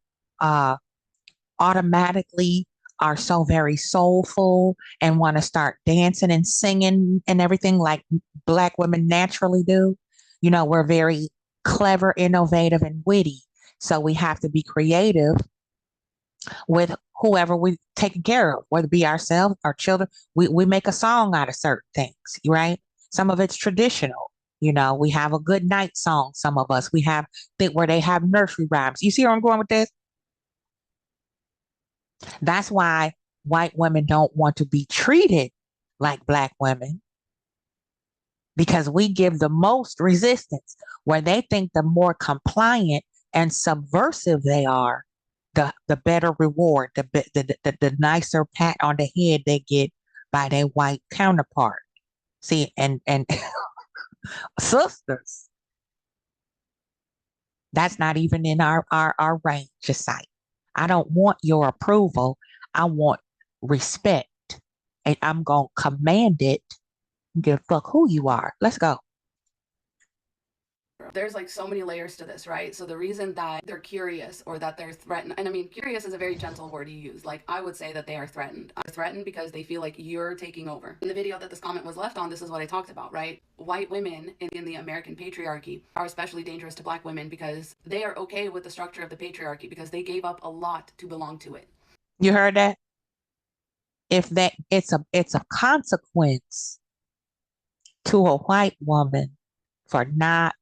automatically are so very soulful and want to start dancing and singing and everything like Black women naturally do. You know, we're very clever, innovative, and witty. So we have to be creative with whoever we're taking care of, whether it be ourselves, our children. We make a song out of certain things, right? Some of it's traditional. You know, we have a good night song, some of us. We have where they have nursery rhymes. You see where I'm going with this? That's why white women don't want to be treated like Black women, because we give the most resistance. Where they think the more compliant and subversive they are, the better reward, the nicer pat on the head they get by their white counterpart. See, and sisters, that's not even in our range of sight. I don't want your approval. I want respect. And I'm going to command it. Give a fuck who you are. Let's go. There's like so many layers to this, right? So the reason that they're curious or that they're threatened, and I mean, curious is a very gentle word to use. Like, I would say that they are threatened. They're threatened because they feel like you're taking over. In the video that this comment was left on, this is what I talked about, right? White women in the American patriarchy are especially dangerous to Black women because they are okay with the structure of the patriarchy because they gave up a lot to belong to it. You heard that? If that it's a consequence to a white woman for not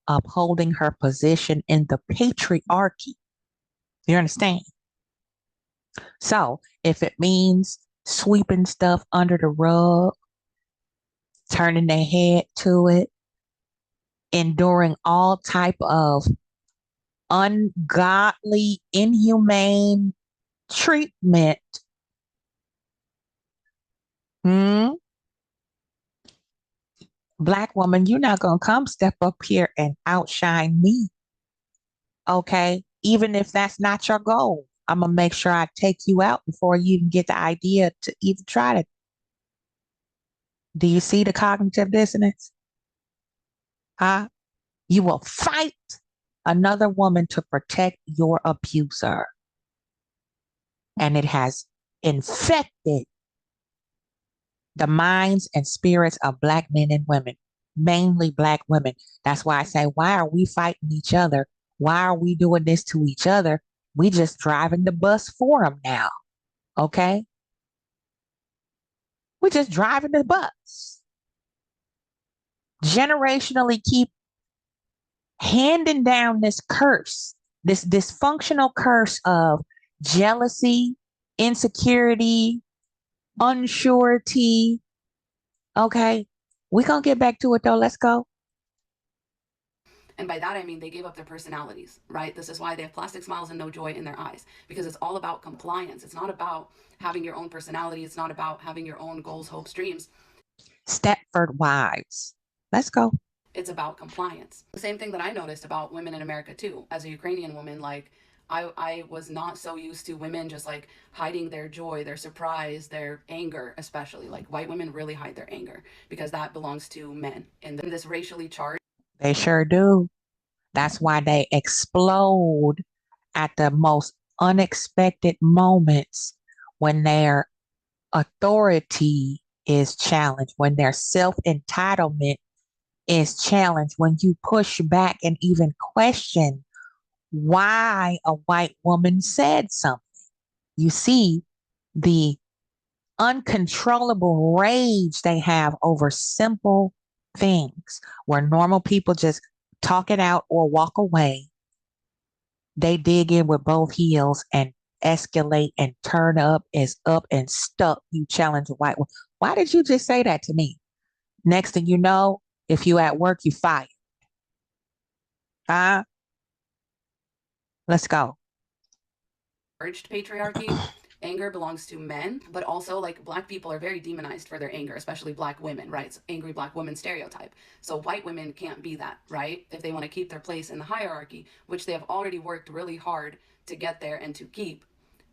upholding her position in the patriarchy. You understand? So if it means sweeping stuff under the rug, turning their head to it, enduring all type of ungodly, inhumane treatment Hmm? Black woman, you're not going to come step up here and outshine me. Okay? Even if that's not your goal, I'm going to make sure I take you out before you even get the idea to even try to. Do you see the cognitive dissonance? Huh? You will fight another woman to protect your abuser. And it has infected the minds and spirits of Black men and women, mainly Black women. That's why I say, why are we fighting each other? Why are we doing this to each other? We just driving the bus for them now. Okay? We're just driving the bus. Generationally keep handing down this curse, this dysfunctional curse of jealousy, insecurity, unsurety. Okay, we're gonna get back to it though. Let's go. And by that, I mean they gave up their personalities, right? This is why they have plastic smiles and no joy in their eyes, because it's all about compliance. It's not about having your own personality. It's not about having your own goals, hopes, dreams. Stepford Wives. Let's go. It's about compliance. The same thing that I noticed about women in America too. As a Ukrainian woman, like I was not so used to women just like hiding their joy, their surprise, their anger, especially. Like white women really hide their anger because that belongs to men. And this racially charged. They sure do. That's why they explode at the most unexpected moments when their authority is challenged, when their self entitlement is challenged, when you push back and even question why a white woman said something. You see the uncontrollable rage they have over simple things where normal people just talk it out or walk away. They dig in with both heels and escalate and turn up is up and stuck. You challenge a white woman. Why did you just say that to me? Next thing you know, if you at work, you fired. Huh? Let's go. Patriarchy. Anger belongs to men, but also like Black people are very demonized for their anger, especially Black women, right? It's angry Black women stereotype. So white women can't be that, right? If they want to keep their place in the hierarchy, which they have already worked really hard to get there and to keep,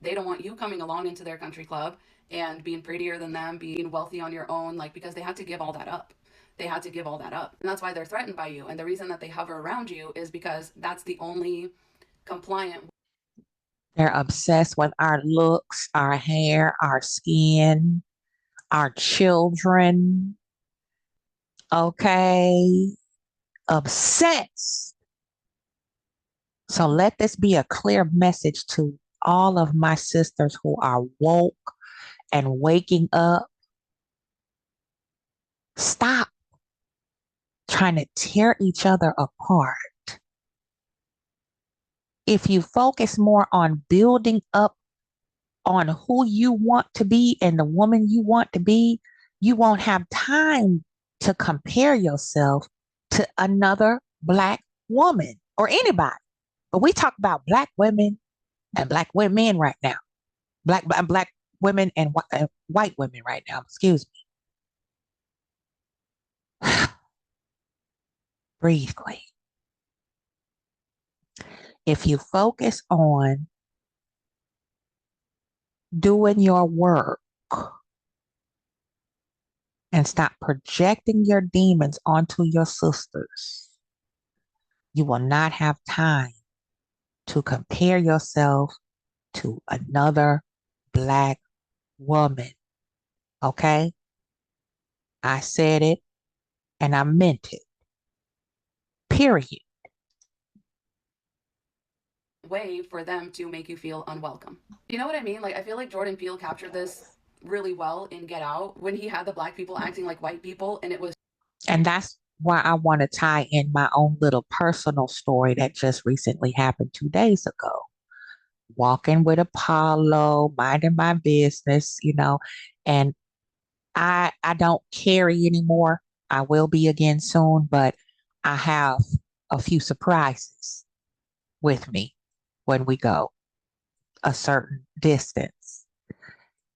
they don't want you coming along into their country club and being prettier than them, being wealthy on your own, like because they had to give all that up. They had to give all that up. And that's why they're threatened by you. And the reason that they hover around you is because that's the only compliant. They're obsessed with our looks, our hair, our skin, our children. Okay. Obsessed. So let this be a clear message to all of my sisters who are woke and waking up. Stop trying to tear each other apart. If you focus more on building up on who you want to be and the woman you want to be, you won't have time to compare yourself to another Black woman or anybody. But we talk about Black women and Black women right now. Black women and white women right now. Excuse me. Breathe, Queen. If you focus on doing your work and stop projecting your demons onto your sisters, you will not have time to compare yourself to another Black woman. Okay? I said it and I meant it. Period. Way for them to make you feel unwelcome. You know what I mean? Like, I feel like Jordan Peele captured this really well in Get Out when he had the Black people acting like white people, and it was. And that's why I want to tie in my own little personal story that just recently happened 2 days ago. Walking with Apollo, minding my business, and I don't carry anymore. I will be again soon, but I have a few surprises with me when we go a certain distance.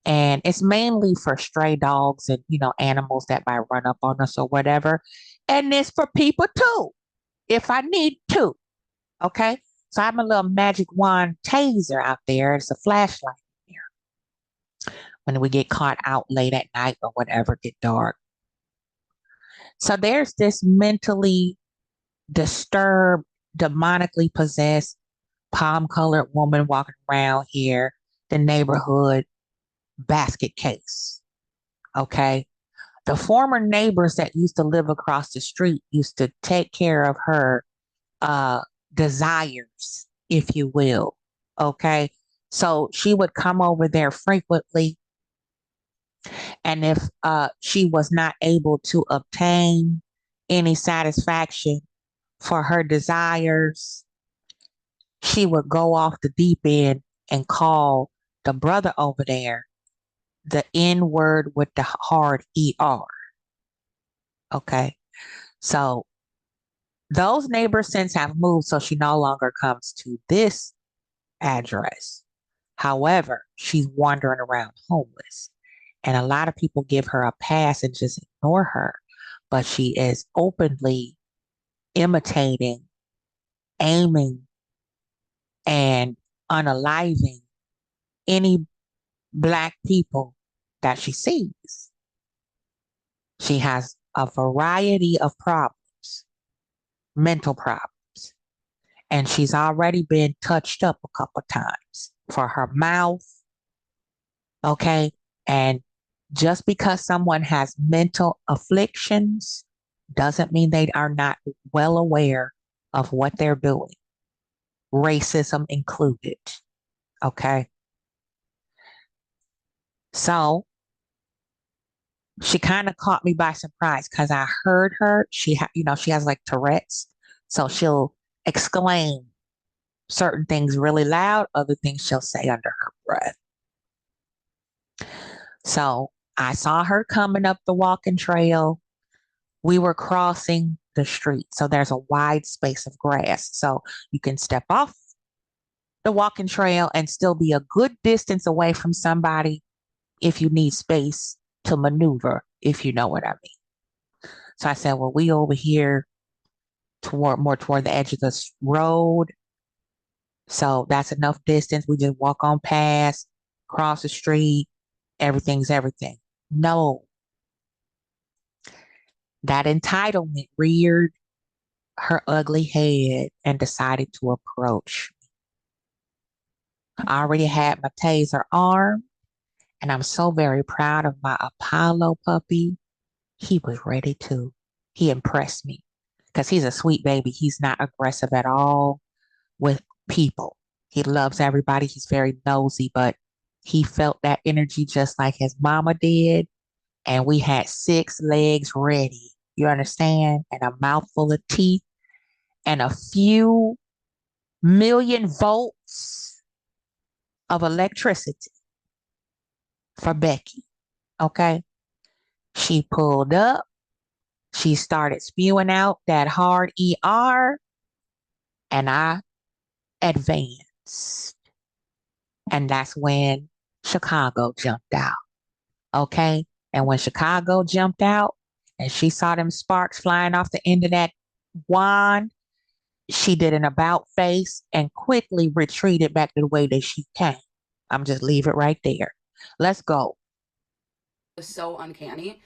And it's mainly for stray dogs and, animals that might run up on us or whatever. And it's for people too, if I need to. Okay. So I have a little magic wand taser out there. It's a flashlight there when we get caught out late at night or whatever, get dark. So there's this mentally disturbed, demonically possessed, palm colored woman walking around here, the neighborhood basket case. Okay. The former neighbors that used to live across the street used to take care of her desires, if you will. Okay. So she would come over there frequently. And if she was not able to obtain any satisfaction for her desires, she would go off the deep end and call the brother over there the N word with the hard ER. Okay. So those neighbors since have moved, so she no longer comes to this address. However, she's wandering around homeless. And a lot of people give her a pass and just ignore her. But she is openly imitating, aiming, and unaliving any Black people that she sees. She has a variety of problems, mental problems, and she's already been touched up a couple times for her mouth. Okay. And just because someone has mental afflictions doesn't mean they are not well aware of what they're doing, racism included. Okay. So she kind of caught me by surprise because I heard her. She has like Tourette's. So she'll exclaim certain things really loud, other things she'll say under her breath. So I saw her coming up the walking trail. We were crossing the street. So there's a wide space of grass. So you can step off the walking trail and still be a good distance away from somebody if you need space to maneuver, if you know what I mean. So I said, well, we over here toward the edge of the road. So that's enough distance. We just walk on past, cross the street. Everything's everything. No, that entitlement reared her ugly head and decided to approach. I already had my taser arm, and I'm so very proud of my Apollo puppy. He was ready to. He impressed me because he's a sweet baby. He's not aggressive at all with people. He loves everybody. He's very nosy, but he felt that energy just like his mama did. And we had 6 legs ready. You understand? And a mouthful of teeth and a few million volts of electricity for Becky. Okay. She pulled up. She started spewing out that hard ER, and I advanced. And that's when Chicago jumped out. Okay. And when Chicago jumped out and she saw them sparks flying off the end of that wand, she did an about face and quickly retreated back to the way that she came. I'm just leave it right there. Let's go. So uncanny.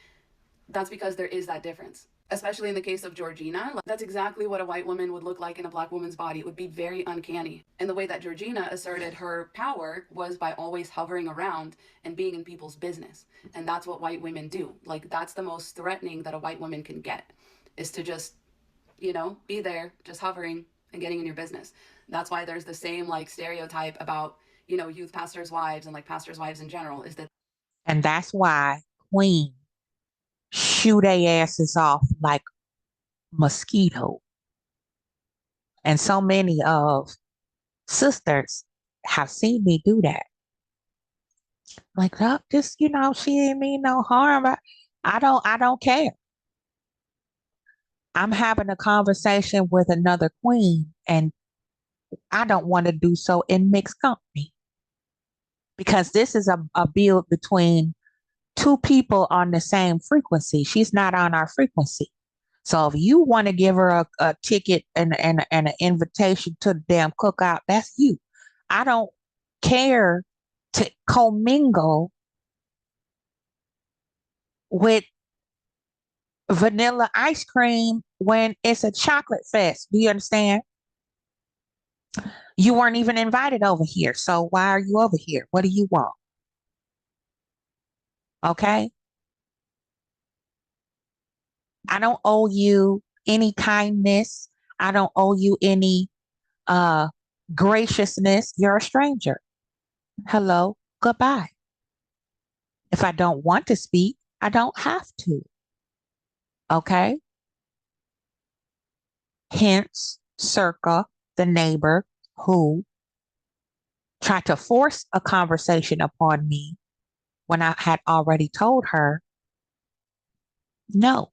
That's because there is that difference. Especially in the case of Georgina, that's exactly what a white woman would look like in a Black woman's body. It would be very uncanny. And the way that Georgina asserted her power was by always hovering around and being in people's business. And that's what white women do. Like, that's the most threatening that a white woman can get, is to just, be there, just hovering and getting in your business. That's why there's the same stereotype about, youth pastors' wives and pastors' wives in general, is that. And that's why Queen shoot their asses off like mosquito. And so many of sisters have seen me do that. Like, oh, just, she ain't mean no harm. I don't care. I'm having a conversation with another queen and I don't want to do so in mixed company because this is a build between two people on the same frequency. She's not on our frequency. So if you want to give her a ticket and an invitation to the damn cookout, that's you. I don't care to commingle with vanilla ice cream when it's a chocolate fest. Do you understand? You weren't even invited over here. So why are you over here? What do you want? Okay. I don't owe you any kindness. I don't owe you any uh graciousness. You're a stranger. Hello, goodbye. If I don't want to speak, I don't have to. Okay. Hence, circa the neighbor who tried to force a conversation upon me when I had already told her no.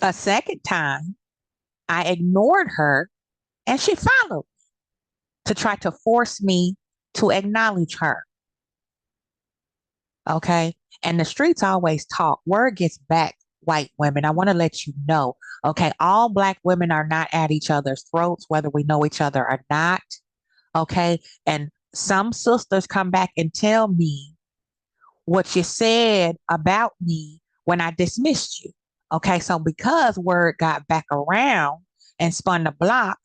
A second time, I ignored her and she followed to try to force me to acknowledge her. Okay. And the streets always talk. Word gets back, white women. I want to let you know. Okay. All Black women are not at each other's throats, whether we know each other or not. Okay. And some sisters come back and tell me what you said about me when I dismissed you. Okay. So because word got back around and spun the block,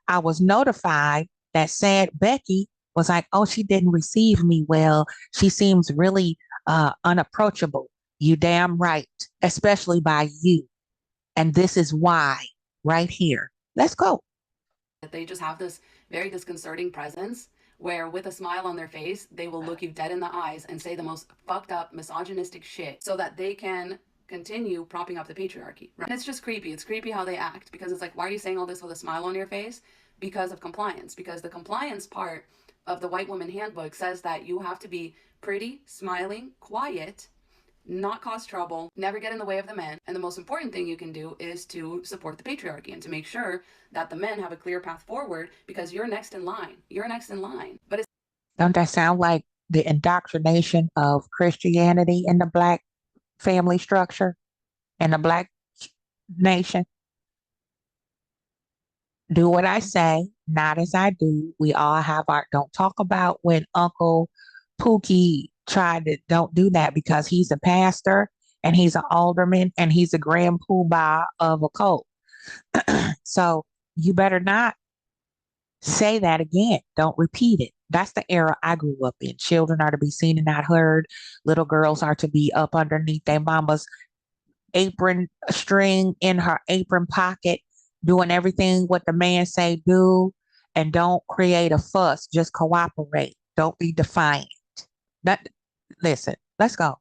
I was notified that said Becky was like, oh, she didn't receive me well. She seems really unapproachable. You damn right, especially by you. And this is why, right here. Let's go. They just have this very disconcerting presence where with a smile on their face, they will look you dead in the eyes and say the most fucked up misogynistic shit so that they can continue propping up the patriarchy. Right? And it's just creepy. It's creepy how they act because it's like, why are you saying all this with a smile on your face? Because of compliance. Because the compliance part of the white woman handbook says that you have to be pretty, smiling, quiet, not cause trouble, never get in the way of the men. And the most important thing you can do is to support the patriarchy and to make sure that the men have a clear path forward because you're next in line. You're next in line. But it's Don't that sound like the indoctrination of Christianity in the Black family structure and the Black nation? Do what I say, not as I do. We all have our, don't talk about when Uncle Pookie tried to, don't do that because he's a pastor and he's an alderman and he's a grand poobah of a cult. So you better not say that again. Don't repeat it. That's the era I grew up in. Children are to be seen and not heard. Little girls are to be up underneath their mama's apron string in her apron pocket, doing everything what the man say do, and don't create a fuss. Just cooperate. Don't be defiant. That listen. Let's go.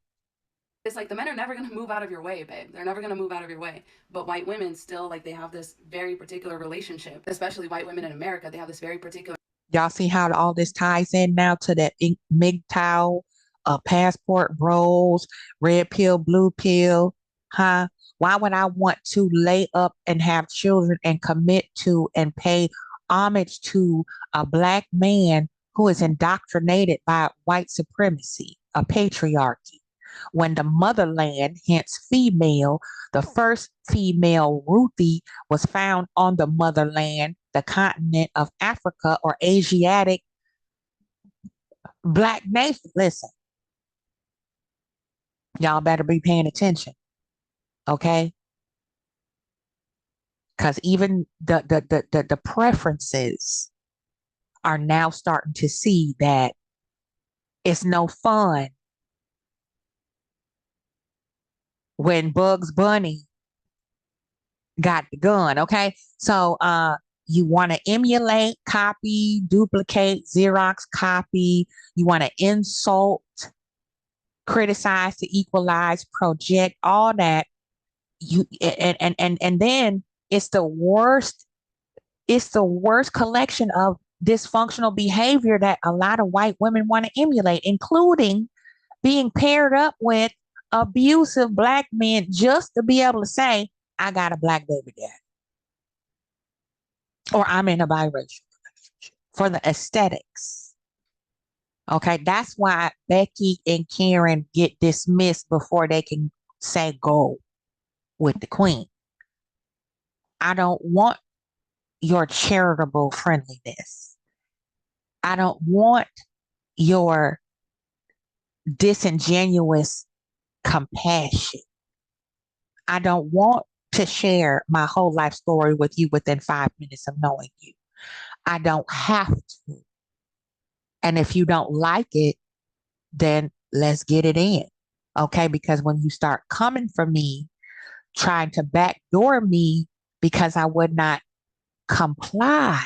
it's like the men are never going to move out of your way, babe. They're never going to move out of your way. But white women still, like, they have this very particular relationship, especially white women in America. They have this very particular. Y'all see how all this ties in now to that MGTOW, passport bros, red pill, blue pill, huh? Why would I want to lay up and have children and commit to and pay homage to a Black man who is indoctrinated by white supremacy, a patriarchy? When the motherland, hence female, the first female Ruthie was found on the motherland, the continent of Africa or Asiatic Black nation. Listen, y'all better be paying attention, okay? Because even the preferences are now starting to see that it's no fun when Bugs Bunny got the gun, okay? So you want to emulate, copy, duplicate, Xerox copy. You want to insult, criticize, to equalize, project, all that. You and then it's the worst collection of dysfunctional behavior that a lot of white women want to emulate, including being paired up with abusive Black men just to be able to say, I got a Black baby dad. Or I'm in a biracial relationship. for the aesthetics. Okay, that's why Becky and Karen get dismissed before they can say go with the queen. I don't want your charitable friendliness. I don't want your disingenuous compassion. I don't want to share my whole life story with you within 5 minutes of knowing you. I don't have to. And if you don't like it, then let's get it in. Okay. Because when you start coming for me, trying to backdoor me because I would not comply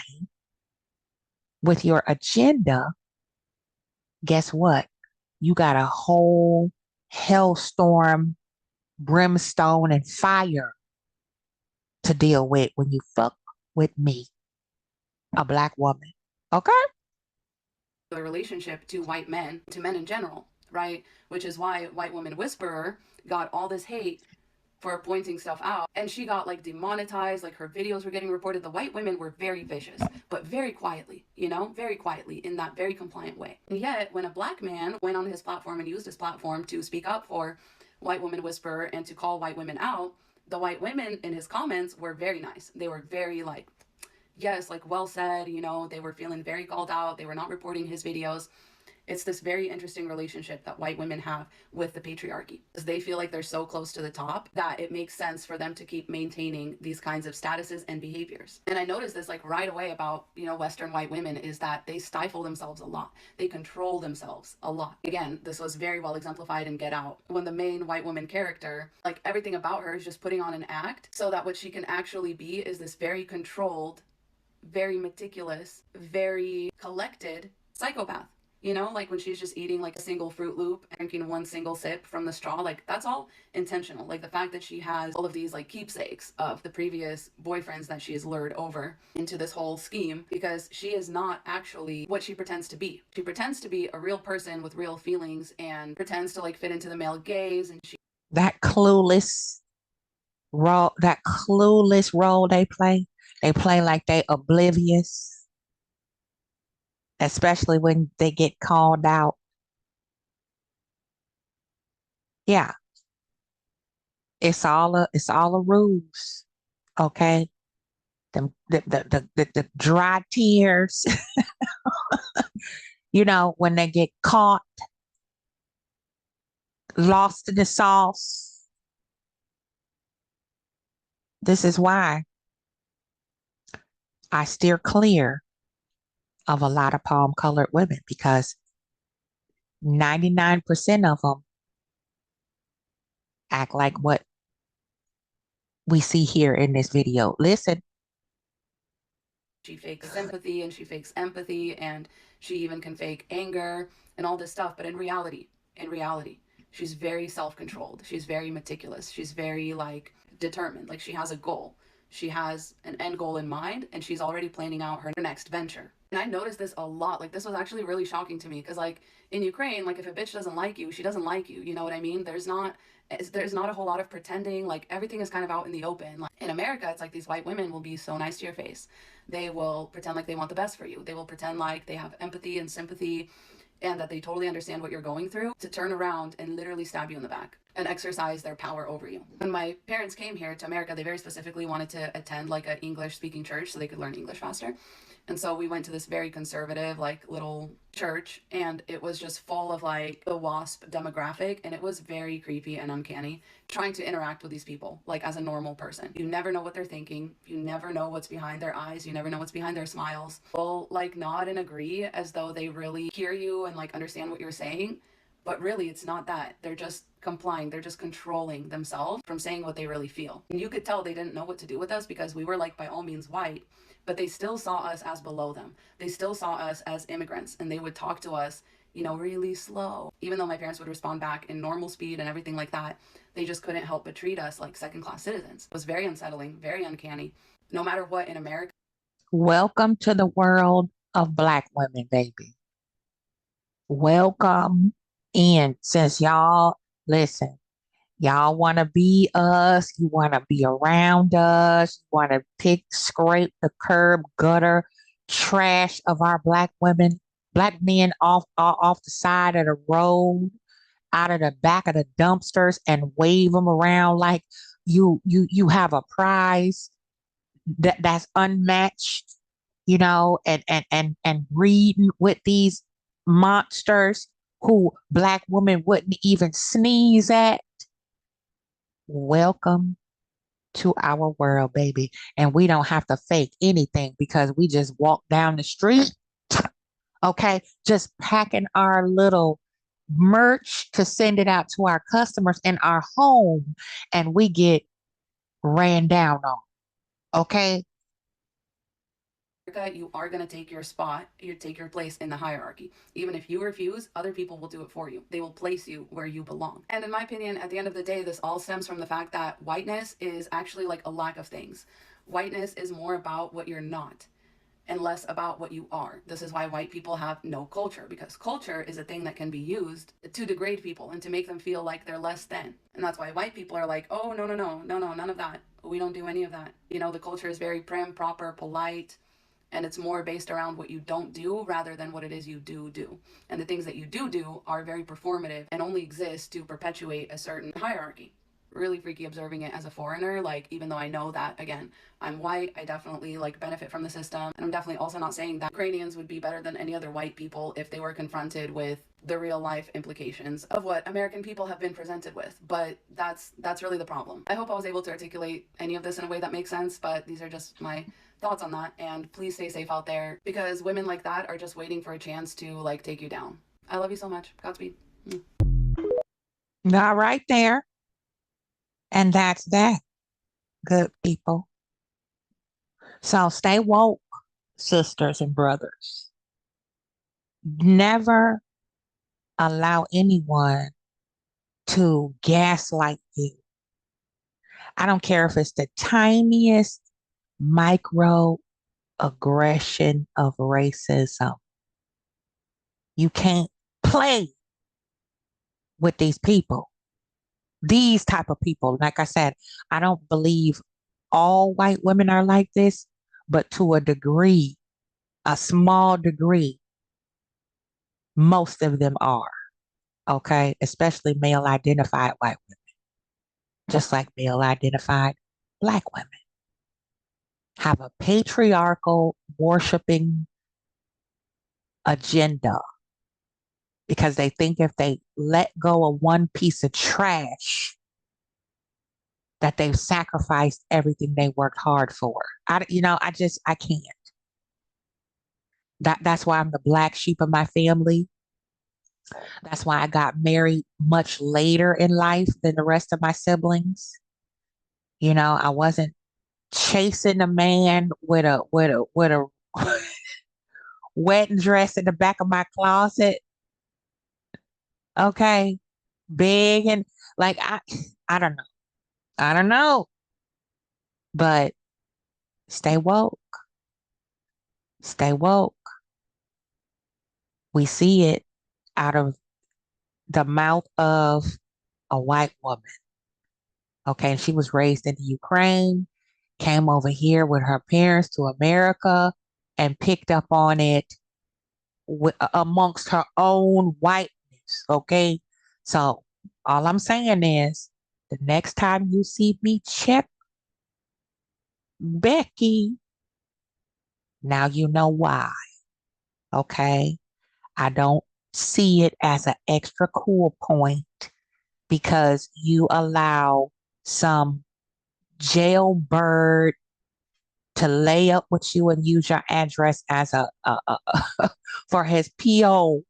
with your agenda, guess what? You got a whole hellstorm, brimstone, and fire to deal with when you fuck with me, a Black woman. Okay? The relationship to white men, to men in general, right? Which is why White Woman Whisperer got all this hate for pointing stuff out, and she got like demonetized, like her videos were getting reported. The white women were very vicious, but very quietly, you know, very quietly, in that very compliant way. And yet when a Black man went on his platform and used his platform to speak up for White Woman Whisperer and to call white women out, the white women in his comments were very nice. They were very like, yes, like, well said, you know, they were feeling very called out. They were not reporting his videos. It's this very interesting relationship that white women have with the patriarchy, because they feel like they're so close to the top that it makes sense for them to keep maintaining these kinds of statuses and behaviors. And I noticed this like right away about, you know, Western white women, is that they stifle themselves a lot. They control themselves a lot. Again, this was very well exemplified in Get Out, when the main white woman character, like everything about her is just putting on an act so that what she can actually be is this very controlled, very meticulous, very collected psychopath. You know, like when she's just eating like a single Fruit Loop and drinking one single sip from the straw, like that's all intentional. Like the fact that she has all of these like keepsakes of the previous boyfriends that she has lured over into this whole scheme, because she is not actually what she pretends to be. She pretends to be a real person with real feelings and pretends to like fit into the male gaze, and she That clueless role they play. They play like they oblivious, especially when they get called out. Yeah, it's all a ruse. Okay. The dry tears, you know, when they get caught, lost in the sauce. This is why I steer clear of a lot of palm colored women, because 99% of them act like what we see here in this video. Listen, she fakes sympathy and she fakes empathy and she even can fake anger and all this stuff. But in reality, she's very self-controlled. She's very meticulous. She's very like determined. Like she has a goal. She has an end goal in mind, and she's already planning out her next venture. And I noticed this a lot. Like this was actually really shocking to me, because like in Ukraine, like if a bitch doesn't like you, she doesn't like you. You know what I mean? There's not a whole lot of pretending. Like everything is kind of out in the open. Like in America, it's like these white women will be so nice to your face. They will pretend like they want the best for you. They will pretend like they have empathy and sympathy and that they totally understand what you're going through, to turn around and literally stab you in the back and exercise their power over you. When my parents came here to America, they very specifically wanted to attend like an English speaking church so they could learn English faster. And so we went to this very conservative, like little church, and it was just full of like the WASP demographic, and it was very creepy and uncanny trying to interact with these people like as a normal person. You never know what they're thinking. You never know what's behind their eyes. You never know what's behind their smiles. They'll like nod and agree as though they really hear you and like understand what you're saying. But really, it's not that. They're just complying. They're just controlling themselves from saying what they really feel. And you could tell they didn't know what to do with us, because we were like by all means white, but they still saw us as below them. They still saw us as immigrants, and they would talk to us, you know, really slow. Even though my parents would respond back in normal speed and everything like that, they just couldn't help but treat us like second-class citizens. It was very unsettling, very uncanny. No matter what in America. welcome to the world of Black women, baby. Welcome in. Since listen, y'all want to be us, you want to be around us, you want to scrape the curb gutter trash of our black women, black men off the side of the road, out of the back of the dumpsters and wave them around like you have a prize that's unmatched, and breeding with these monsters who black women wouldn't even sneeze at. Welcome to our world, baby. And we don't have to fake anything because we just walk down the street, okay, just packing our little merch to send it out to our customers in our home, and we get ran down on, okay? You are going to take your spot, you take your place in the hierarchy. Even if you refuse, other people will do it for you. They will place you where you belong. And in my opinion, at the end of the day, this all stems from the fact that whiteness is actually like a lack of things. Whiteness is more about what you're not and less about what you are. This is why white people have no culture, because culture is a thing that can be used to degrade people and to make them feel like they're less than. And that's why white people are like, oh, no, none of that. We don't do any of that. The culture is very prim, proper, polite, and it's more based around what you don't do rather than what it is you do. And the things that you do are very performative and only exist to perpetuate a certain hierarchy. Really freaky observing it as a foreigner. Like, even though I know that, again, I'm white, I definitely like benefit from the system, and I'm definitely also not saying that Ukrainians would be better than any other white people if they were confronted with the real life implications of what American people have been presented with. But that's really the problem. I hope I was able to articulate any of this in a way that makes sense, but these are just my thoughts on that. And please stay safe out there, because women like that are just waiting for a chance to like take you down. I love you so much. Godspeed. Not right there. And that's that, good people. So stay woke, sisters and brothers. Never allow anyone to gaslight you. I don't care if it's the tiniest micro aggression of racism. You can't play with these people. These type of people. Like I said, I don't believe all white women are like this, but to a degree, a small degree, most of them are. Okay, especially male identified white women, just like male identified black women, have a patriarchal worshiping agenda because they think if they let go of one piece of trash, that they've sacrificed everything they worked hard for. I can't. That's why I'm the black sheep of my family. That's why I got married much later in life than the rest of my siblings. I wasn't chasing a man with a wedding dress in the back of my closet. Okay. Big and like I don't know. I don't know. But stay woke. Stay woke. We see it out of the mouth of a white woman. Okay. And she was raised in the Ukraine, came over here with her parents to America and picked up on it amongst her own whiteness. Okay. So all I'm saying is the next time you see me check Becky, now you know why. Okay. I don't see it as an extra cool point because you allow some jailbird to lay up with you and use your address as for his PO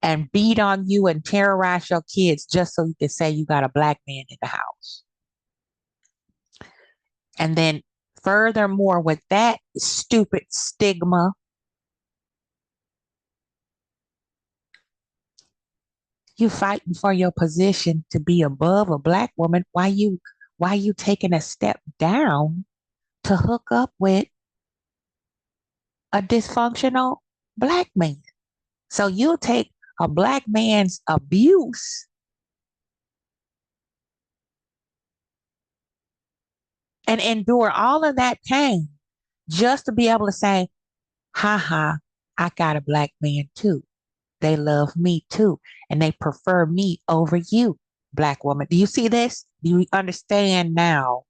and beat on you and terrorize your kids just so you can say you got a black man in the house. And then furthermore, with that stupid stigma, you fighting for your position to be above a black woman. Why you taking a step down to hook up with a dysfunctional black man? So you'll take a black man's abuse and endure all of that pain just to be able to say, haha, I got a black man too. They love me too. And they prefer me over you, black woman. Do you see this? Do you understand now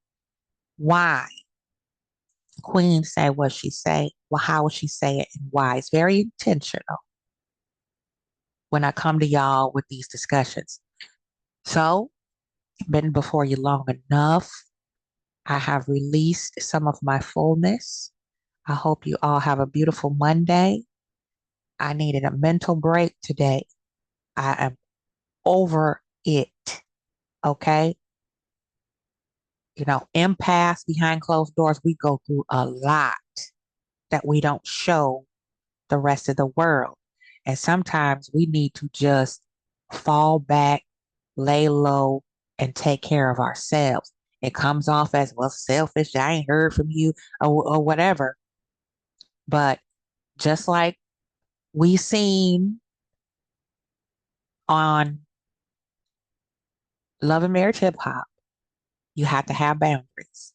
why Queen say what she say? Well, how she say it and why? It's very intentional when I come to y'all with these discussions. So, been before you long enough. I have released some of my fullness. I hope you all have a beautiful Monday. I needed a mental break today. I am over it. Okay. You know, empaths behind closed doors, we go through a lot that we don't show the rest of the world. And sometimes we need to just fall back, lay low, and take care of ourselves. It comes off as, well, selfish. I ain't heard from you or whatever. But just like we seen on Love and Marriage Hip Hop, you have to have boundaries.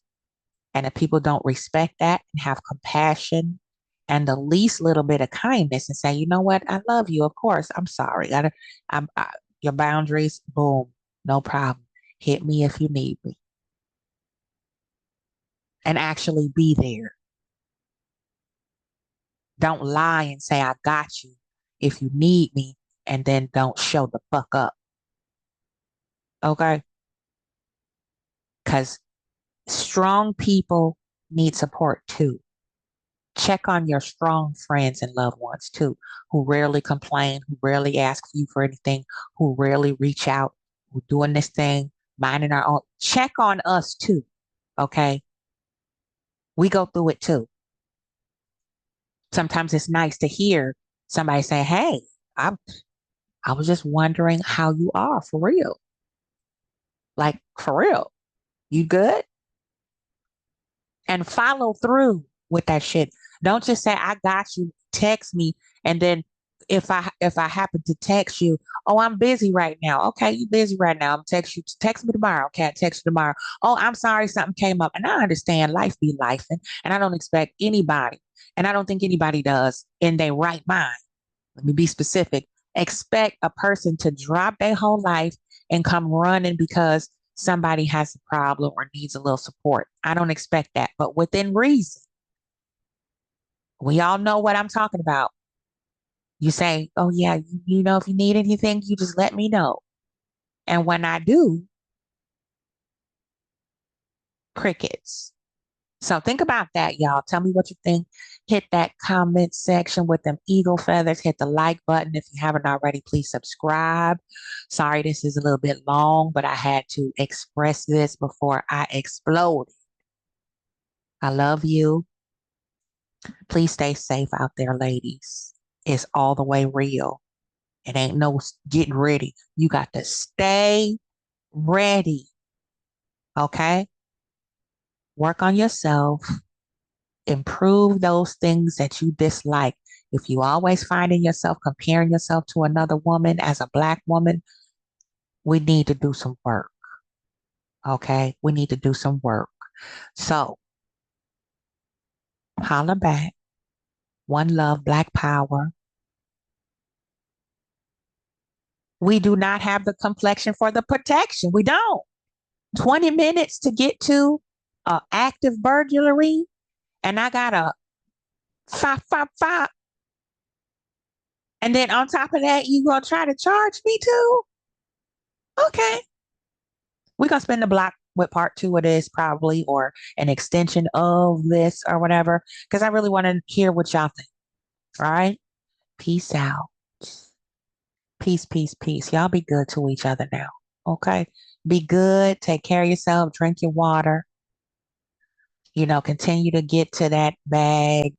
And if people don't respect that and have compassion and the least little bit of kindness and say, you know what, I love you. Of course, I'm sorry. Your boundaries, boom, no problem. Hit me if you need me. And actually be there. Don't lie and say, I got you if you need me, and then don't show the fuck up. Okay? Because strong people need support too. Check on your strong friends and loved ones too, who rarely complain, who rarely ask you for anything, who rarely reach out, who doing this thing, minding our own. Check on us too. Okay? We go through it too. Sometimes it's nice to hear somebody say, hey, I I was just wondering how you are for real. Like for real. You good? And follow through with that shit. Don't just say I got you, text me, and then if I happen to text you, oh, I'm busy right now. Okay, you busy right now. I'm text me tomorrow. Okay, I text you tomorrow. Oh, I'm sorry, something came up. And I understand life be life, and I don't expect anybody, and I don't think anybody does in their right mind. Let me be specific. Expect a person to drop their whole life and come running because somebody has a problem or needs a little support. I don't expect that, but within reason. We all know what I'm talking about. You say, oh, yeah, you know, if you need anything, you just let me know. And when I do, crickets. So think about that, y'all. Tell me what you think. Hit that comment section with them eagle feathers. Hit the like button. If you haven't already, please subscribe. Sorry, this is a little bit long, but I had to express this before I explode. I love you. Please stay safe out there, ladies. It's all the way real. It ain't no getting ready. You got to stay ready. Okay? Work on yourself. Improve those things that you dislike. If you always finding yourself comparing yourself to another woman as a black woman, we need to do some work. Okay? We need to do some work. So, holla back. One love, black power. We do not have the complexion for the protection. We don't. 20 minutes to get to active burglary, and I got a 555. And then on top of that, you gonna try to charge me too? Okay. We're gonna spend the block with part two of this probably, or an extension of this or whatever. Because I really want to hear what y'all think. All right. Peace out. Peace, peace, peace. Y'all be good to each other now. Okay. Be good. Take care of yourself. Drink your water. You know, continue to get to that bag.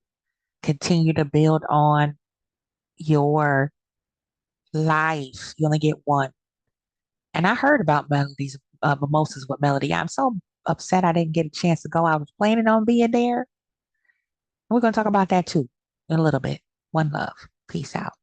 Continue to build on your life. You only get one. And I heard about Melody's mimosas with Melody. I'm so upset I didn't get a chance to go. I was planning on being there. We're going to talk about that too in a little bit. One love. Peace out.